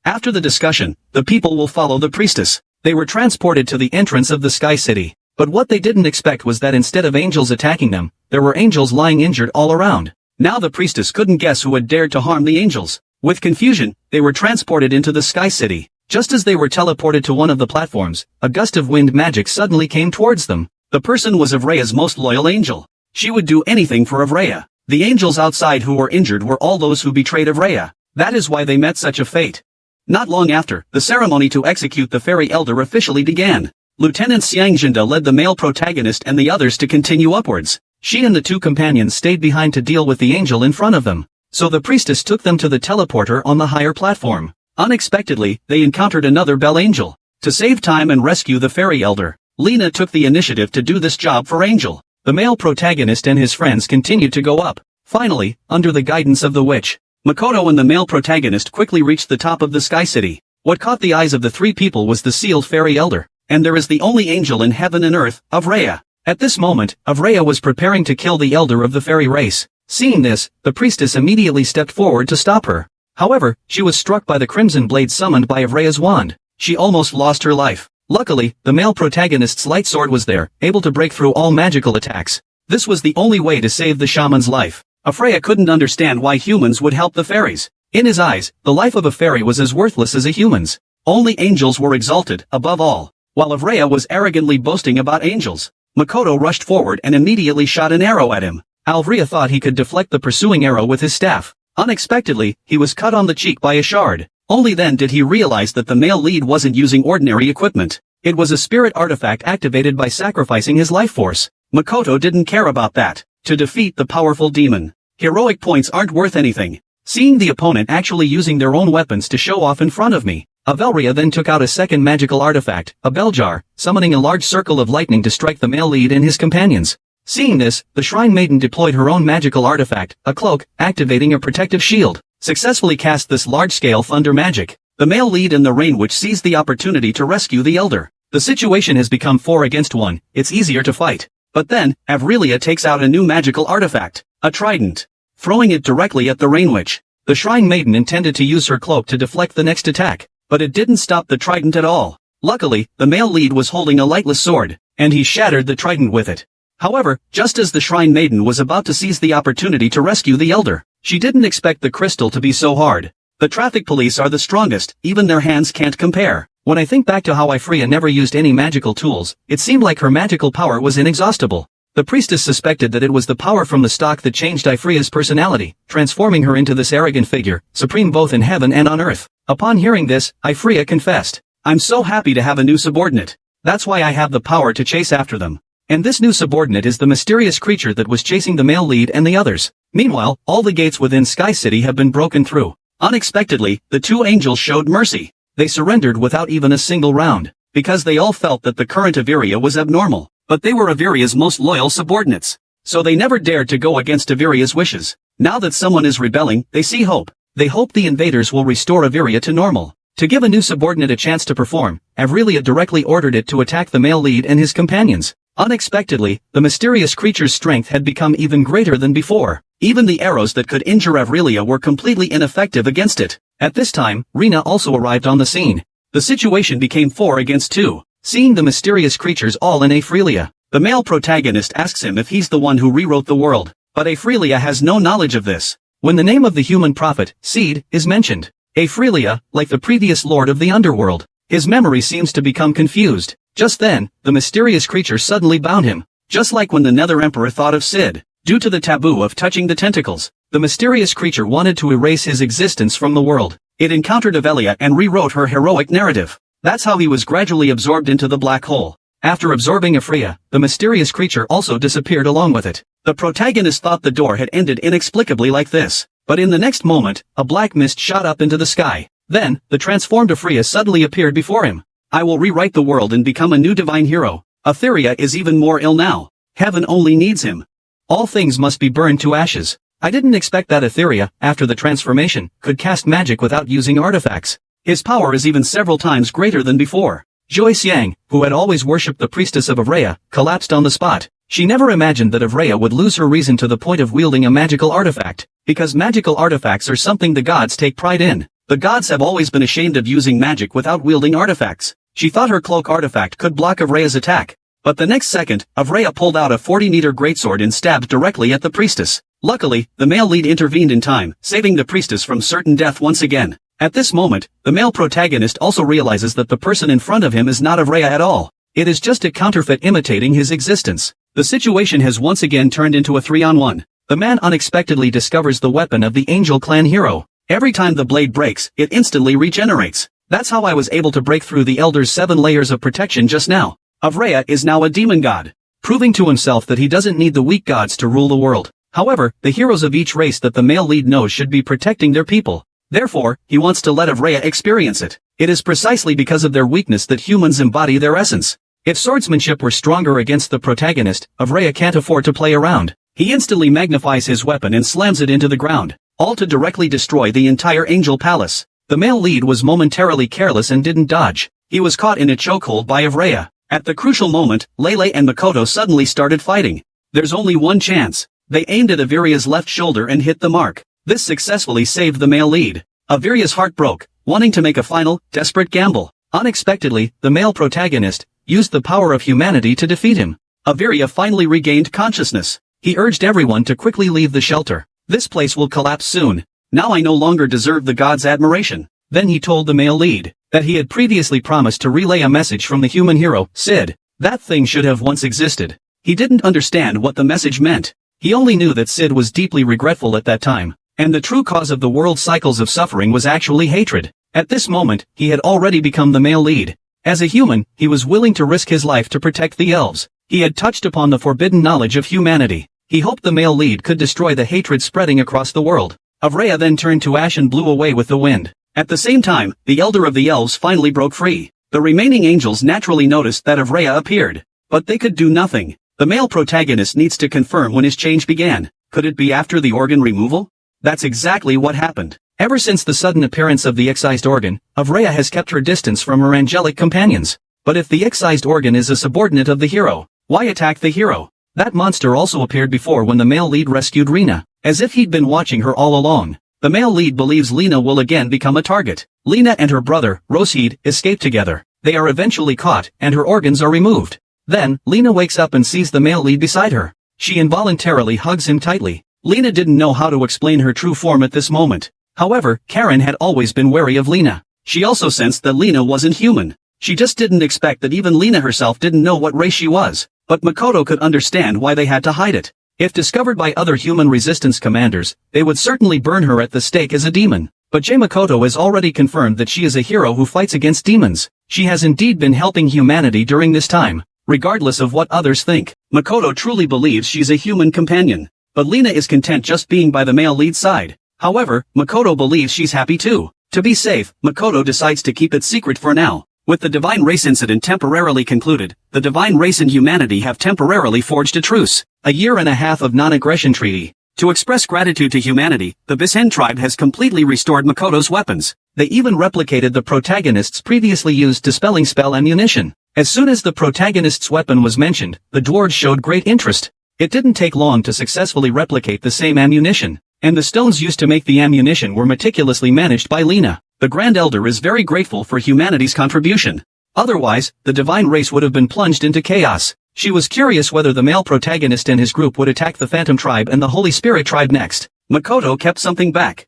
Speaker 1: After the discussion, the people will follow the priestess. They were transported to the entrance of the Sky City. But what they didn't expect was that instead of angels attacking them, there were angels lying injured all around. Now the priestess couldn't guess who had dared to harm the angels. With confusion, they were transported into the Sky City. Just as they were teleported to one of the platforms, a gust of wind magic suddenly came towards them. The person was Avreya's most loyal angel. She would do anything for Avreya. The angels outside who were injured were all those who betrayed Avreya. That is why they met such a fate. Not long after, the ceremony to execute the fairy elder officially began. Lieutenant Xiangjinda led the male protagonist and the others to continue upwards. She and the two companions stayed behind to deal with the angel in front of them. So the priestess took them to the teleporter on the higher platform. Unexpectedly, they encountered another bell angel. To save time and rescue the fairy elder, Lena took the initiative to do this job for Angel. The male protagonist and his friends continued to go up. Finally, under the guidance of the witch, Makoto and the male protagonist quickly reached the top of the Sky City. What caught the eyes of the three people was the sealed fairy elder. And there is the only angel in heaven and earth, Avreya. At this moment, Avreya was preparing to kill the elder of the fairy race. Seeing this, the priestess immediately stepped forward to stop her. However, she was struck by the crimson blade summoned by Avreya's wand. She almost lost her life. Luckily, the male protagonist's light sword was there, able to break through all magical attacks. This was the only way to save the shaman's life. Avreya couldn't understand why humans would help the fairies. In his eyes, the life of a fairy was as worthless as a human's. Only angels were exalted, above all. While Avreya was arrogantly boasting about angels, Makoto rushed forward and immediately shot an arrow at him. Avreya thought he could deflect the pursuing arrow with his staff. Unexpectedly, he was cut on the cheek by a shard. Only then did he realize that the male lead wasn't using ordinary equipment. It was a spirit artifact activated by sacrificing his life force. Makoto didn't care about that. To defeat the powerful demon, heroic points aren't worth anything. Seeing the opponent actually using their own weapons to show off in front of me, Avreya then took out a second magical artifact, a bell jar, summoning a large circle of lightning to strike the male lead and his companions. Seeing this, the Shrine Maiden deployed her own magical artifact, a cloak, activating a protective shield. Successfully cast this large-scale thunder magic. The male lead and the Rain Witch seized the opportunity to rescue the elder. The situation has become 4 against 1, it's easier to fight. But then, Avreya takes out a new magical artifact, a trident, throwing it directly at the Rain Witch. The Shrine Maiden intended to use her cloak to deflect the next attack, but it didn't stop the trident at all. Luckily, the male lead was holding a lightless sword, and he shattered the trident with it. However, just as the Shrine Maiden was about to seize the opportunity to rescue the elder, she didn't expect the crystal to be so hard. The traffic police are the strongest, even their hands can't compare. When I think back to how Ifrea never used any magical tools, it seemed like her magical power was inexhaustible. The priestess suspected that it was the power from the stock that changed Ifrea's personality, transforming her into this arrogant figure, supreme both in heaven and on earth. Upon hearing this, Ifrea confessed, "I'm so happy to have a new subordinate. That's why I have the power to chase after them." And this new subordinate is the mysterious creature that was chasing the male lead and the others. Meanwhile, all the gates within Sky City have been broken through. Unexpectedly, the two angels showed mercy. They surrendered without even a single round, because they all felt that the current Averia was abnormal. But they were Averia's most loyal subordinates. So they never dared to go against Averia's wishes. Now that someone is rebelling, they see hope. They hope the invaders will restore Averia to normal. To give a new subordinate a chance to perform, Averia directly ordered it to attack the male lead and his companions. Unexpectedly, the mysterious creature's strength had become even greater than before. Even the arrows that could injure Averia were completely ineffective against it. At this time, Rina also arrived on the scene. The situation became 4 against 2. Seeing the mysterious creatures all in Averia, the male protagonist asks him if he's the one who rewrote the world. But Averia has no knowledge of this. When the name of the human prophet, Seed, is mentioned, Freya, like the previous lord of the underworld. His memory seems to become confused. Just then, the mysterious creature suddenly bound him, just like when the Nether Emperor thought of Sid. Due to the taboo of touching the tentacles, the mysterious creature wanted to erase his existence from the world. It encountered Avelia and rewrote her heroic narrative. That's how he was gradually absorbed into the black hole. After absorbing Freya, the mysterious creature also disappeared along with it. The protagonist thought the door had ended inexplicably like this. But in the next moment, a black mist shot up into the sky. Then, the transformed Freya suddenly appeared before him. I will rewrite the world and become a new divine hero. Etheria is even more ill now. Heaven only needs him. All things must be burned to ashes. I didn't expect that Etheria, after the transformation, could cast magic without using artifacts. His power is even several times greater than before. Joy Xiang, who had always worshipped the priestess of Avreya, collapsed on the spot. She never imagined that Avreya would lose her reason to the point of wielding a magical artifact, because magical artifacts are something the gods take pride in. The gods have always been ashamed of using magic without wielding artifacts. She thought her cloak artifact could block Avreya's attack. But the next second, Avreya pulled out a 40-meter greatsword and stabbed directly at the priestess. Luckily, the male lead intervened in time, saving the priestess from certain death once again. At this moment, the male protagonist also realizes that the person in front of him is not Avreya at all. It is just a counterfeit imitating his existence. The situation has once again turned into a 3-on-1. The man unexpectedly discovers the weapon of the Angel Clan hero. Every time the blade breaks, it instantly regenerates. That's how I was able to break through the Elder's 7 layers of protection just now. Avreya is now a demon god, proving to himself that he doesn't need the weak gods to rule the world. However, the heroes of each race that the male lead knows should be protecting their people. Therefore, he wants to let Avreya experience it. It is precisely because of their weakness that humans embody their essence. If swordsmanship were stronger against the protagonist, Avreya can't afford to play around. He instantly magnifies his weapon and slams it into the ground, all to directly destroy the entire Angel Palace. The male lead was momentarily careless and didn't dodge. He was caught in a chokehold by Avreya. At the crucial moment, Lele and Makoto suddenly started fighting. There's only one chance. They aimed at Averia's left shoulder and hit the mark. This successfully saved the male lead. Averia's heart broke, wanting to make a final, desperate gamble. Unexpectedly, the male protagonist used the power of humanity to defeat him. Averia finally regained consciousness. He urged everyone to quickly leave the shelter. This place will collapse soon. Now I no longer deserve the gods' admiration. Then he told the male lead that he had previously promised to relay a message from the human hero, Sid. That thing should have once existed. He didn't understand what the message meant. He only knew that Sid was deeply regretful at that time, and the true cause of the world's cycles of suffering was actually hatred. At this moment, he had already become the male lead. As a human, he was willing to risk his life to protect the elves. He had touched upon the forbidden knowledge of humanity. He hoped the male lead could destroy the hatred spreading across the world. Avreya then turned to ash and blew away with the wind. At the same time, the elder of the elves finally broke free. The remaining angels naturally noticed that Avreya appeared. But they could do nothing. The male protagonist needs to confirm when his change began. Could it be after the organ removal? That's exactly what happened. Ever since the sudden appearance of the excised organ, Avreya has kept her distance from her angelic companions. But if the excised organ is a subordinate of the hero, why attack the hero? That monster also appeared before when the male lead rescued Rena, as if he'd been watching her all along. The male lead believes Lena will again become a target. Lena and her brother, Roseheed, escape together. They are eventually caught, and her organs are removed. Then, Lena wakes up and sees the male lead beside her. She involuntarily hugs him tightly. Lena didn't know how to explain her true form at this moment. However, Karen had always been wary of Lena. She also sensed that Lena wasn't human. She just didn't expect that even Lena herself didn't know what race she was. But Makoto could understand why they had to hide it. If discovered by other human resistance commanders, they would certainly burn her at the stake as a demon. But Makoto has already confirmed that she is a hero who fights against demons. She has indeed been helping humanity during this time. Regardless of what others think, Makoto truly believes she's a human companion. But Lena is content just being by the male lead side. However, Makoto believes she's happy too. To be safe, Makoto decides to keep it secret for now. With the divine race incident temporarily concluded, the divine race and humanity have temporarily forged a truce, a year and a half of non-aggression treaty. To express gratitude to humanity, the Bisen tribe has completely restored Makoto's weapons. They even replicated the protagonist's previously used dispelling spell ammunition. As soon as the protagonist's weapon was mentioned, the dwarves showed great interest. It didn't take long to successfully replicate the same ammunition, and the stones used to make the ammunition were meticulously managed by Lena. The Grand Elder is very grateful for humanity's contribution. Otherwise, the divine race would have been plunged into chaos. She was curious whether the male protagonist and his group would attack the Phantom tribe and the Holy Spirit tribe next. Makoto kept something back.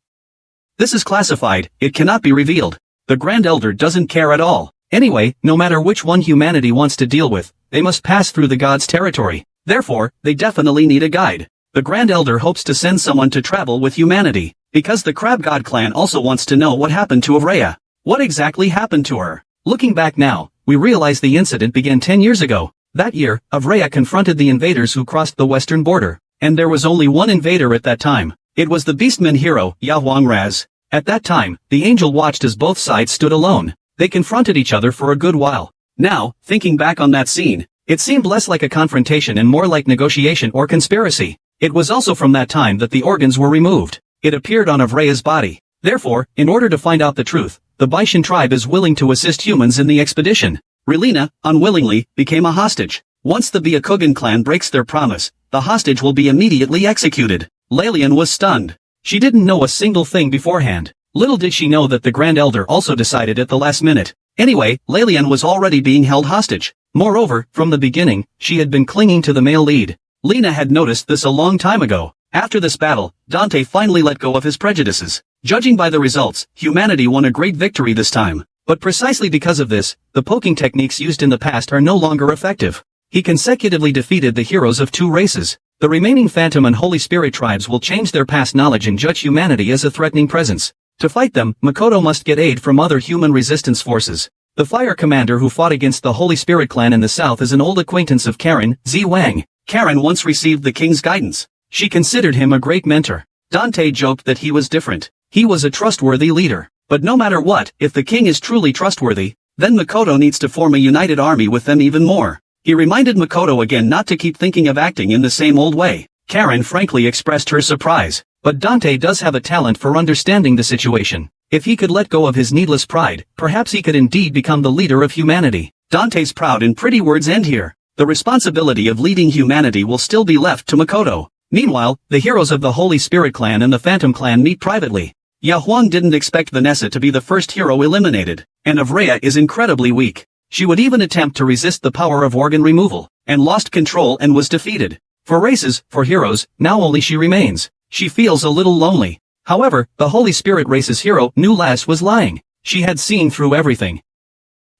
Speaker 1: This is classified, it cannot be revealed. The Grand Elder doesn't care at all. Anyway, no matter which one humanity wants to deal with, they must pass through the gods' territory. Therefore, they definitely need a guide. The Grand Elder hopes to send someone to travel with humanity, because the Crab God clan also wants to know what happened to Avreya. What exactly happened to her? Looking back now, we realize the incident began 10 years ago. That year, Avreya confronted the invaders who crossed the western border, and there was only one invader at that time. It was the beastman hero, Yahuang Raz. At that time, the angel watched as both sides stood alone. They confronted each other for a good while. Now, thinking back on that scene, it seemed less like a confrontation and more like negotiation or conspiracy. It was also from that time that the organs were removed. It appeared on Avreya's body. Therefore, in order to find out the truth, the Baishan tribe is willing to assist humans in the expedition. Relina, unwillingly, became a hostage. Once the Byakugan clan breaks their promise, the hostage will be immediately executed. Lelian was stunned. She didn't know a single thing beforehand. Little did she know that the Grand Elder also decided at the last minute. Anyway, Lelian was already being held hostage. Moreover, from the beginning, she had been clinging to the male lead. Lena had noticed this a long time ago. After this battle, Dante finally let go of his prejudices. Judging by the results, humanity won a great victory this time. But precisely because of this, the poking techniques used in the past are no longer effective. He consecutively defeated the heroes of two races. The remaining Phantom and Holy Spirit tribes will change their past knowledge and judge humanity as a threatening presence. To fight them, Makoto must get aid from other human resistance forces. The fire commander who fought against the Holy Spirit clan in the south is an old acquaintance of Karen, Zi Wang. Karen once received the king's guidance. She considered him a great mentor. Dante joked that he was different. He was a trustworthy leader. But no matter what, if the king is truly trustworthy, then Makoto needs to form a united army with them even more. He reminded Makoto again not to keep thinking of acting in the same old way. Karen frankly expressed her surprise. But Dante does have a talent for understanding the situation. If he could let go of his needless pride, perhaps he could indeed become the leader of humanity. Dante's proud and pretty words end here. The responsibility of leading humanity will still be left to Makoto. Meanwhile, the heroes of the Holy Spirit clan and the Phantom clan meet privately. Yahuang didn't expect Vanessa to be the first hero eliminated, and Avreya is incredibly weak. She would even attempt to resist the power of organ removal, and lost control and was defeated. For races, for heroes, now only she remains. She feels a little lonely. However, the Holy Spirit race's hero knew Laz was lying. She had seen through everything.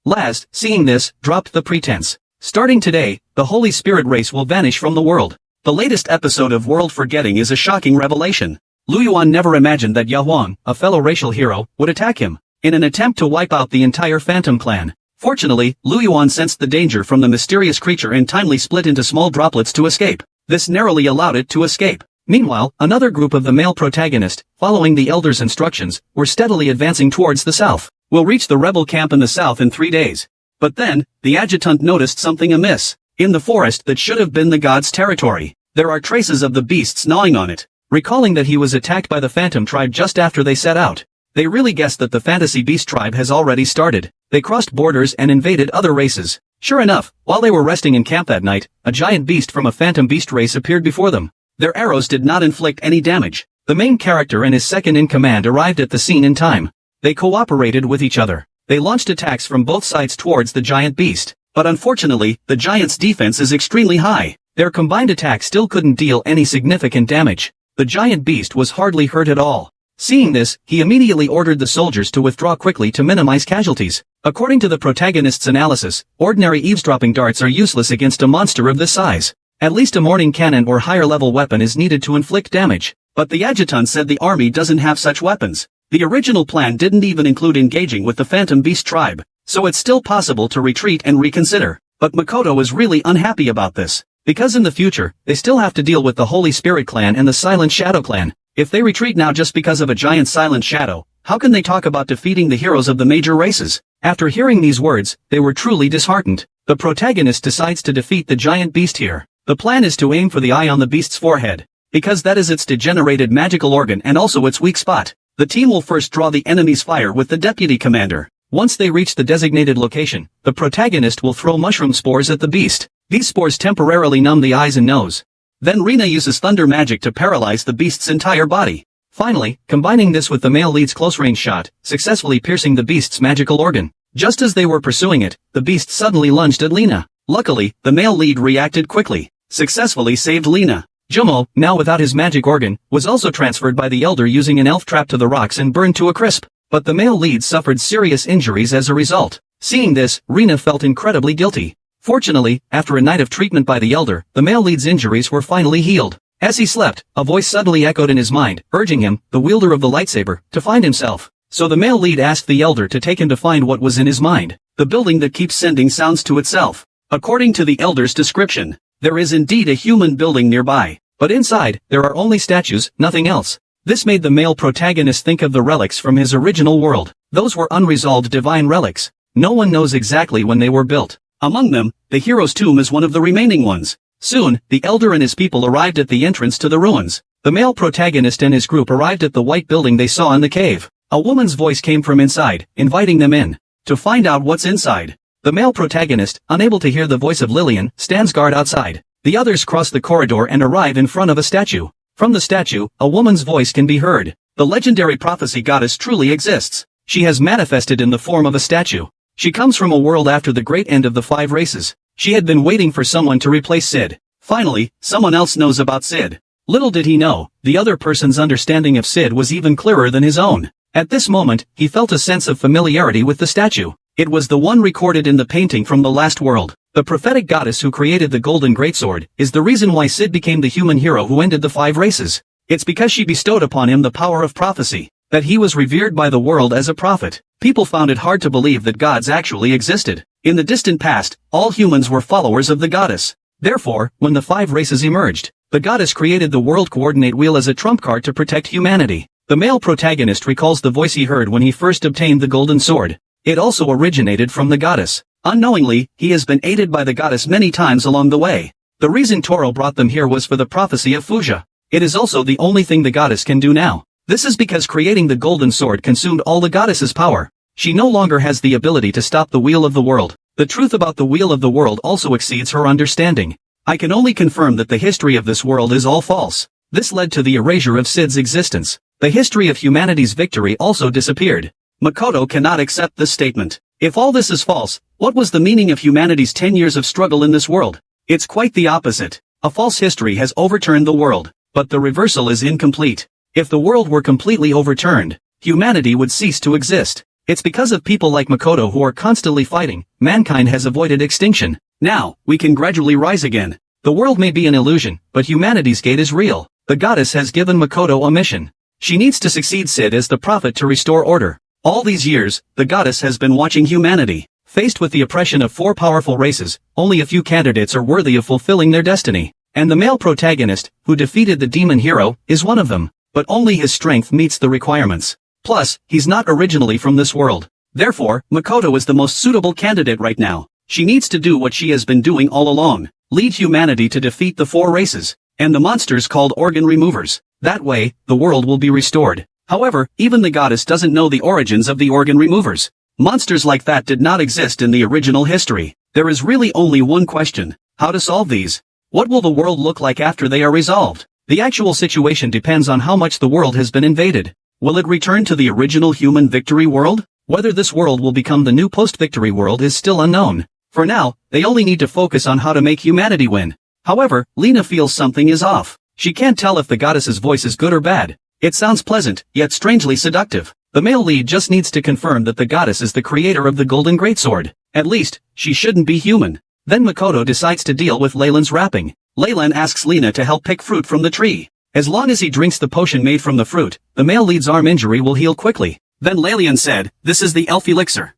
Speaker 1: Laz, seeing this, dropped the pretense. Starting today, the Holy Spirit race will vanish from the world. The latest episode of World Forgetting is a shocking revelation. Luyuan never imagined that Yahuang, a fellow racial hero, would attack him, in an attempt to wipe out the entire Phantom clan. Fortunately, Luyuan sensed the danger from the mysterious creature and timely split into small droplets to escape. This narrowly allowed it to escape. Meanwhile, another group of the male protagonist, following the Elder's instructions, were steadily advancing towards the south. We'll reach the rebel camp in the south in 3 days. But then, the adjutant noticed something amiss. In the forest that should have been the god's territory, there are traces of the beasts gnawing on it. Recalling that he was attacked by the Phantom tribe just after they set out, they really guessed that the Fantasy Beast tribe has already started. They crossed borders and invaded other races. Sure enough, while they were resting in camp that night, a giant beast from a Phantom Beast race appeared before them. Their arrows did not inflict any damage. The main character and his second-in-command arrived at the scene in time. They cooperated with each other. They launched attacks from both sides towards the giant beast. But unfortunately, the giant's defense is extremely high. Their combined attack still couldn't deal any significant damage. The giant beast was hardly hurt at all. Seeing this, he immediately ordered the soldiers to withdraw quickly to minimize casualties. According to the protagonist's analysis, ordinary eavesdropping darts are useless against a monster of this size. At least a morning cannon or higher-level weapon is needed to inflict damage. But the adjutant said the army doesn't have such weapons. The original plan didn't even include engaging with the Phantom Beast tribe, so it's still possible to retreat and reconsider. But Makoto is really unhappy about this. Because in the future, they still have to deal with the Holy Spirit clan and the Silent Shadow clan. If they retreat now just because of a giant Silent Shadow, how can they talk about defeating the heroes of the major races? After hearing these words, they were truly disheartened. The protagonist decides to defeat the giant beast here. The plan is to aim for the eye on the beast's forehead, because that is its degenerated magical organ and also its weak spot. The team will first draw the enemy's fire with the deputy commander. Once they reach the designated location, the protagonist will throw mushroom spores at the beast. These spores temporarily numb the eyes and nose. Then Rina uses thunder magic to paralyze the beast's entire body. Finally, combining this with the male lead's close-range shot, successfully piercing the beast's magical organ. Just as they were pursuing it, the beast suddenly lunged at Lena. Luckily, the male lead reacted quickly, successfully saved Lena. Jumo, now without his magic organ, was also transferred by the elder using an elf trap to the rocks and burned to a crisp. But the male lead suffered serious injuries as a result. Seeing this, Rena felt incredibly guilty. Fortunately, after a night of treatment by the elder, the male lead's injuries were finally healed. As he slept, a voice suddenly echoed in his mind, urging him, the wielder of the lightsaber, to find himself. So the male lead asked the elder to take him to find what was in his mind, the building that keeps sending sounds to itself. According to the elder's description, there is indeed a human building nearby, but inside, there are only statues, nothing else. This made the male protagonist think of the relics from his original world. Those were unresolved divine relics. No one knows exactly when they were built. Among them, the hero's tomb is one of the remaining ones. Soon, the elder and his people arrived at the entrance to the ruins. The male protagonist and his group arrived at the white building they saw in the cave. A woman's voice came from inside, inviting them in. To find out what's inside, the male protagonist, unable to hear the voice of Lillian, stands guard outside. The others cross the corridor and arrive in front of a statue. From the statue, a woman's voice can be heard. The legendary prophecy goddess truly exists. She has manifested in the form of a statue. She comes from a world after the great end of the 5 races. She had been waiting for someone to replace Sid. Finally, someone else knows about Sid. Little did he know, the other person's understanding of Sid was even clearer than his own. At this moment, he felt a sense of familiarity with the statue. It was the one recorded in the painting from the last world. The prophetic goddess who created the golden greatsword is the reason why Sid became the human hero who ended the 5 races. It's because she bestowed upon him the power of prophecy, that he was revered by the world as a prophet. People found it hard to believe that gods actually existed. In the distant past, all humans were followers of the goddess. Therefore, when the 5 races emerged, the goddess created the world coordinate wheel as a trump card to protect humanity. The male protagonist recalls the voice he heard when he first obtained the golden sword. It also originated from the goddess. Unknowingly, he has been aided by the goddess many times along the way. The reason Toro brought them here was for the prophecy of Fuja. It is also the only thing the goddess can do now. This is because creating the golden sword consumed all the goddess's power. She no longer has the ability to stop the wheel of the world. The truth about the wheel of the world also exceeds her understanding. I can only confirm that the history of this world is all false. This led to the erasure of Sid's existence. The history of humanity's victory also disappeared. Makoto cannot accept this statement. If all this is false, what was the meaning of humanity's 10 years of struggle in this world? It's quite the opposite. A false history has overturned the world, but the reversal is incomplete. If the world were completely overturned, humanity would cease to exist. It's because of people like Makoto who are constantly fighting, mankind has avoided extinction. Now, we can gradually rise again. The world may be an illusion, but humanity's gate is real. The goddess has given Makoto a mission. She needs to succeed Sid as the prophet to restore order. All these years, the goddess has been watching humanity. Faced with the oppression of 4 powerful races, only a few candidates are worthy of fulfilling their destiny. And the male protagonist, who defeated the demon hero, is one of them. But only his strength meets the requirements. Plus, he's not originally from this world. Therefore, Makoto is the most suitable candidate right now. She needs to do what she has been doing all along. Lead humanity to defeat the 4 races, and the monsters called organ removers. That way, the world will be restored. However, even the goddess doesn't know the origins of the organ removers. Monsters like that did not exist in the original history. There is really only one question: how to solve these? What will the world look like after they are resolved? The actual situation depends on how much the world has been invaded. Will it return to the original human victory world? Whether this world will become the new post-victory world is still unknown. For now, they only need to focus on how to make humanity win. However, Lena feels something is off. She can't tell if the goddess's voice is good or bad. It sounds pleasant, yet strangely seductive. The male lead just needs to confirm that the goddess is the creator of the golden greatsword. At least, she shouldn't be human. Then Makoto decides to deal with Leyland's rapping. Leyland asks Lena to help pick fruit from the tree. As long as he drinks the potion made from the fruit, the male lead's arm injury will heal quickly. Then Leyland said, "This is the elf elixir.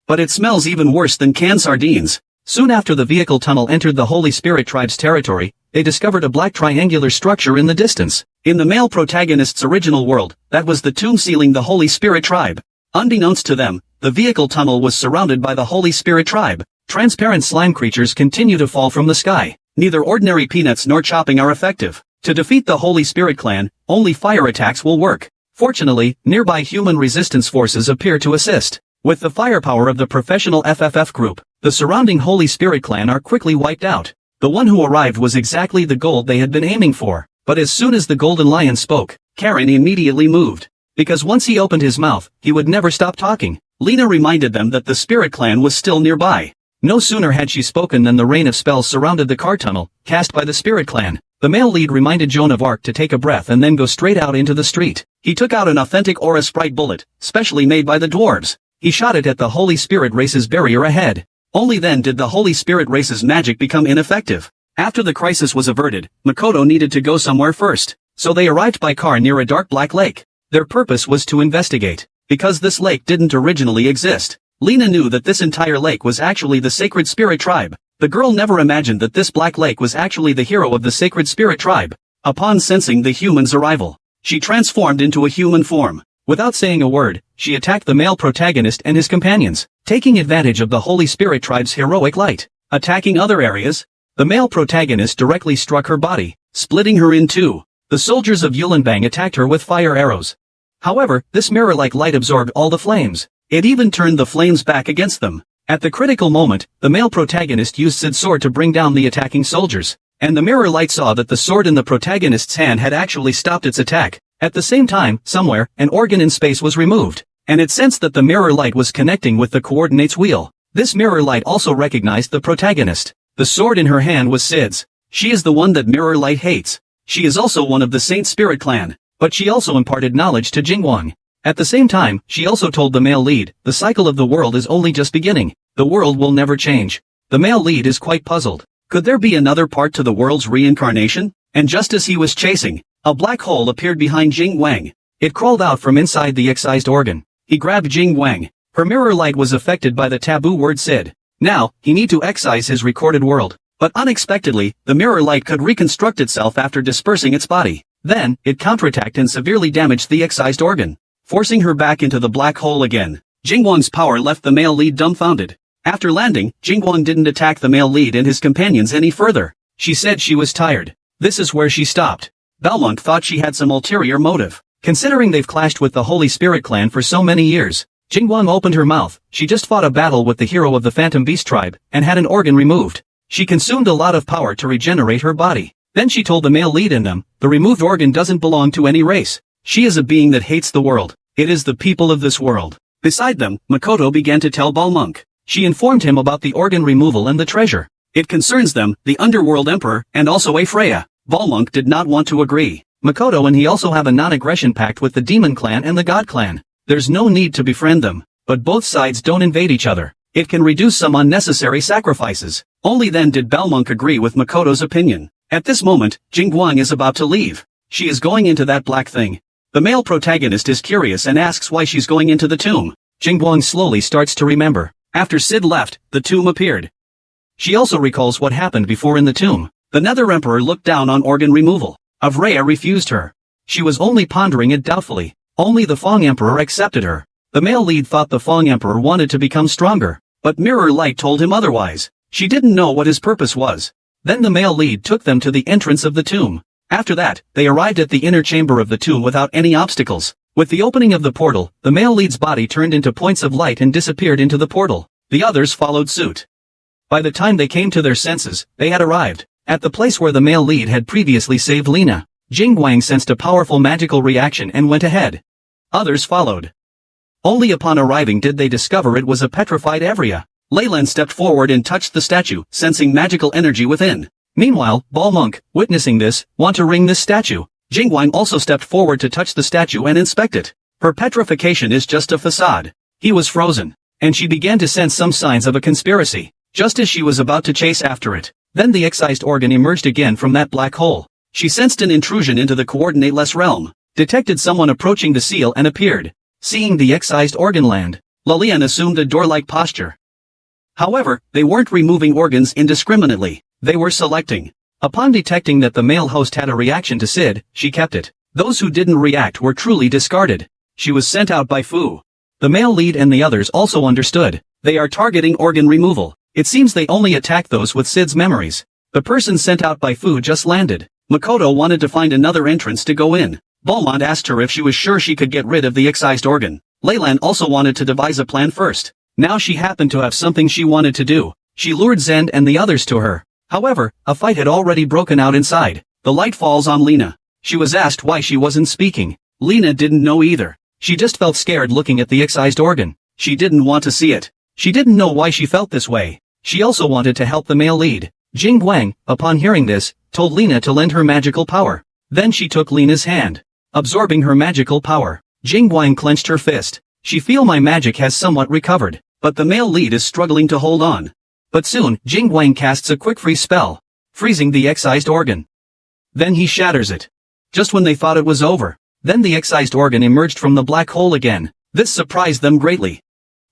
Speaker 1: But it smells even worse than canned sardines." Soon after the vehicle tunnel entered the Holy Spirit tribe's territory, they discovered a black triangular structure in the distance. In the male protagonist's original world, that was the tomb sealing the Holy Spirit tribe. Unbeknownst to them, the vehicle tunnel was surrounded by the Holy Spirit tribe. Transparent slime creatures continue to fall from the sky. Neither ordinary peanuts nor chopping are effective. To defeat the Holy Spirit clan, only fire attacks will work. Fortunately, nearby human resistance forces appear to assist. With the firepower of the professional FFF group, the surrounding Holy Spirit clan are quickly wiped out. The one who arrived was exactly the gold they had been aiming for. But as soon as the Golden Lion spoke, Karen immediately moved. Because once he opened his mouth, he would never stop talking. Lena reminded them that the Spirit Clan was still nearby. No sooner had she spoken than the rain of spells surrounded the car tunnel, cast by the Spirit Clan. The male lead reminded Joan of Arc to take a breath and then go straight out into the street. He took out an authentic Aura Sprite bullet, specially made by the dwarves. He shot it at the Holy Spirit race's barrier ahead. Only then did the Holy Spirit race's magic become ineffective. After the crisis was averted, Makoto needed to go somewhere first, so they arrived by car near a dark black lake. Their purpose was to investigate, because this lake didn't originally exist. Lena knew that this entire lake was actually the Sacred Spirit Tribe. The girl never imagined that this black lake was actually the hero of the Sacred Spirit Tribe. Upon sensing the human's arrival, she transformed into a human form. Without saying a word, she attacked the male protagonist and his companions, taking advantage of the Holy Spirit Tribe's heroic light. Attacking other areas, the male protagonist directly struck her body, splitting her in two. The soldiers of Yulunbang attacked her with fire arrows. However, this mirror-like light absorbed all the flames. It even turned the flames back against them. At the critical moment, the male protagonist used Sid's sword to bring down the attacking soldiers, and the mirror light saw that the sword in the protagonist's hand had actually stopped its attack. At the same time, somewhere, an organ in space was removed, and it sensed that the mirror light was connecting with the coordinates wheel. This mirror light also recognized the protagonist. The sword in her hand was Sid's. She is the one that mirror light hates. She is also one of the Saint Spirit clan, but she also imparted knowledge to Jingwang. At the same time, she also told the male lead, the cycle of the world is only just beginning. The world will never change. The male lead is quite puzzled. Could there be another part to the world's reincarnation? And just as he was chasing, a black hole appeared behind Jingwang. It crawled out from inside the excised organ. He grabbed Jingwang. Her mirror light was affected by the taboo word Sid. Now, he need to excise his recorded world. But unexpectedly, the mirror light could reconstruct itself after dispersing its body. Then, it counterattacked and severely damaged the excised organ, forcing her back into the black hole again. Jingwang's power left the male lead dumbfounded. After landing, Jingwang didn't attack the male lead and his companions any further. She said she was tired. This is where she stopped. Belmonk thought she had some ulterior motive. Considering they've clashed with the Holy Spirit clan for so many years, Jingwang opened her mouth. She just fought a battle with the hero of the Phantom Beast tribe, and had an organ removed. She consumed a lot of power to regenerate her body. Then she told the male lead in them, the removed organ doesn't belong to any race. She is a being that hates the world. It is the people of this world. Beside them, Makoto began to tell Balmonk. She informed him about the organ removal and the treasure. It concerns them, the Underworld Emperor, and also a Freya. Balmonk did not want to agree. Makoto and he also have a non-aggression pact with the Demon Clan and the God Clan. There's no need to befriend them, but both sides don't invade each other. It can reduce some unnecessary sacrifices. Only then did Balmonk agree with Makoto's opinion. At this moment, Jingwang is about to leave. She is going into that black thing. The male protagonist is curious and asks why she's going into the tomb. Jingwang slowly starts to remember. After Sid left, the tomb appeared. She also recalls what happened before in the tomb. The Nether Emperor looked down on organ removal. Avreya refused her. She was only pondering it doubtfully. Only the Fong Emperor accepted her. The male lead thought the Fong Emperor wanted to become stronger, but Mirror Light told him otherwise. She didn't know what his purpose was. Then the male lead took them to the entrance of the tomb. After that, they arrived at the inner chamber of the tomb without any obstacles. With the opening of the portal, the male lead's body turned into points of light and disappeared into the portal. The others followed suit. By the time they came to their senses, they had arrived at the place where the male lead had previously saved Lena. Jingwang sensed a powerful magical reaction and went ahead. Others followed. Only upon arriving did they discover it was a petrified Avreya. Leyland stepped forward and touched the statue, sensing magical energy within. Meanwhile, Balmonk, witnessing this, want to ring this statue. Jingwang also stepped forward to touch the statue and inspect it. Her petrification is just a facade. He was frozen, and she began to sense some signs of a conspiracy, just as she was about to chase after it. Then the excised organ emerged again from that black hole. She sensed an intrusion into the coordinateless realm, detected someone approaching the seal and appeared. Seeing the excised organ land, Lilian assumed a door-like posture. However, they weren't removing organs indiscriminately. They were selecting. Upon detecting that the male host had a reaction to Sid, she kept it. Those who didn't react were truly discarded. She was sent out by Fu. The male lead and the others also understood. They are targeting organ removal. It seems they only attack those with Sid's memories. The person sent out by Fu just landed. Makoto wanted to find another entrance to go in. Beaumont asked her if she was sure she could get rid of the excised organ. Leyland also wanted to devise a plan first. Now she happened to have something she wanted to do. She lured Zend and the others to her. However, a fight had already broken out inside. The light falls on Lena. She was asked why she wasn't speaking. Lena didn't know either. She just felt scared looking at the excised organ. She didn't want to see it. She didn't know why she felt this way. She also wanted to help the male lead. Jingwang, upon hearing this, told Lena to lend her magical power. Then she took Lena's hand. Absorbing her magical power, Jingguang clenched her fist. She feel my magic has somewhat recovered, but the male lead is struggling to hold on. But soon, Jingguang casts a quick freeze spell, freezing the excised organ. Then he shatters it. Just when they thought it was over, then the excised organ emerged from the black hole again. This surprised them greatly.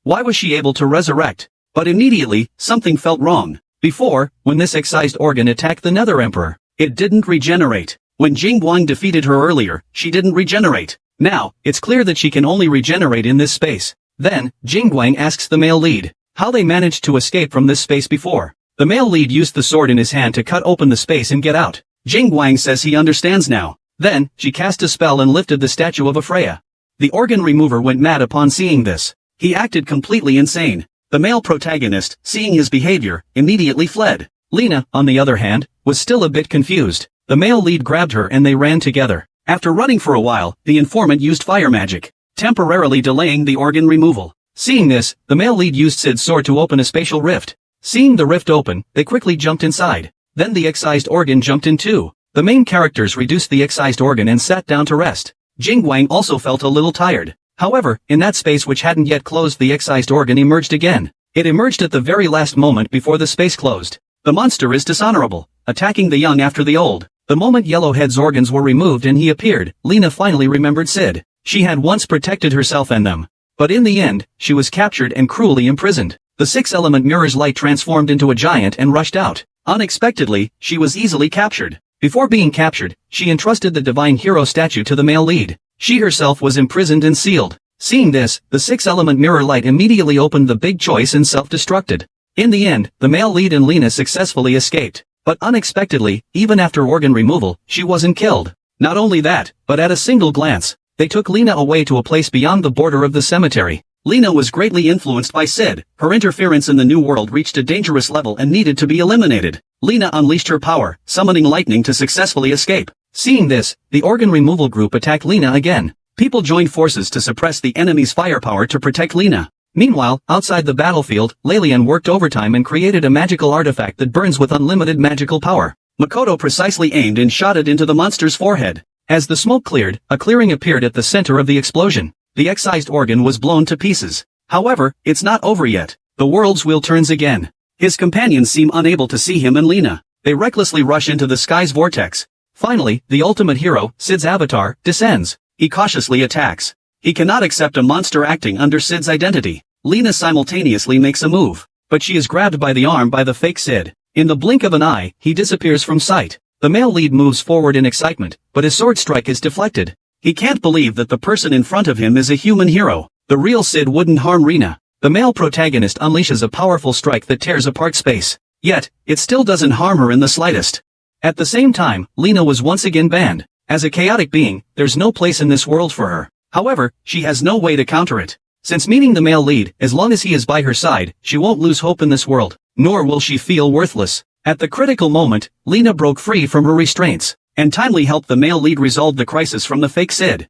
Speaker 1: Why was she able to resurrect? But immediately, something felt wrong. Before, when this excised organ attacked the Nether Emperor, it didn't regenerate. When Jingguang defeated her earlier, she didn't regenerate. Now, it's clear that she can only regenerate in this space. Then, Jingguang asks the male lead how they managed to escape from this space before. The male lead used the sword in his hand to cut open the space and get out. Jingguang says he understands now. Then, she cast a spell and lifted the statue of Freya. The organ remover went mad upon seeing this. He acted completely insane. The male protagonist, seeing his behavior, immediately fled. Lena, on the other hand, was still a bit confused. The male lead grabbed her and they ran together. After running for a while, the informant used fire magic, temporarily delaying the organ removal. Seeing this, the male lead used Sid's sword to open a spatial rift. Seeing the rift open, they quickly jumped inside. Then the excised organ jumped in too. The main characters reduced the excised organ and sat down to rest. Jingguang also felt a little tired. However, in that space which hadn't yet closed, the excised organ emerged again. It emerged at the very last moment before the space closed. The monster is dishonorable, attacking the young after the old. The moment Yellowhead's organs were removed and he appeared, Lena finally remembered Sid. She had once protected herself and them. But in the end, she was captured and cruelly imprisoned. The six-element mirror's light transformed into a giant and rushed out. Unexpectedly, she was easily captured. Before being captured, she entrusted the divine hero statue to the male lead. She herself was imprisoned and sealed. Seeing this, the six-element mirror light immediately opened the big choice and self-destructed. In the end, the male lead and Lena successfully escaped. But unexpectedly, even after organ removal, she wasn't killed. Not only that, but at a single glance, they took Lena away to a place beyond the border of the cemetery. Lena was greatly influenced by Sid. Her interference in the new world reached a dangerous level and needed to be eliminated. Lena unleashed her power, summoning lightning to successfully escape. Seeing this, the organ removal group attacked Lena again. People joined forces to suppress the enemy's firepower to protect Lena. Meanwhile, outside the battlefield, Lelian worked overtime and created a magical artifact that burns with unlimited magical power. Makoto precisely aimed and shot it into the monster's forehead. As the smoke cleared, a clearing appeared at the center of the explosion. The excised organ was blown to pieces. However, it's not over yet. The world's wheel turns again. His companions seem unable to see him and Lena. They recklessly rush into the sky's vortex. Finally, the ultimate hero, Sid's avatar, descends. He cautiously attacks. He cannot accept a monster acting under Sid's identity. Lena simultaneously makes a move, but she is grabbed by the arm by the fake Sid. In the blink of an eye, he disappears from sight. The male lead moves forward in excitement, but his sword strike is deflected. He can't believe that the person in front of him is a human hero. The real Sid wouldn't harm Lena. The male protagonist unleashes a powerful strike that tears apart space. Yet, it still doesn't harm her in the slightest. At the same time, Lena was once again banned. As a chaotic being, there's no place in this world for her. However, she has no way to counter it. Since meeting the male lead, as long as he is by her side, she won't lose hope in this world, nor will she feel worthless. At the critical moment, Lena broke free from her restraints, and timely helped the male lead resolve the crisis from the fake Sid.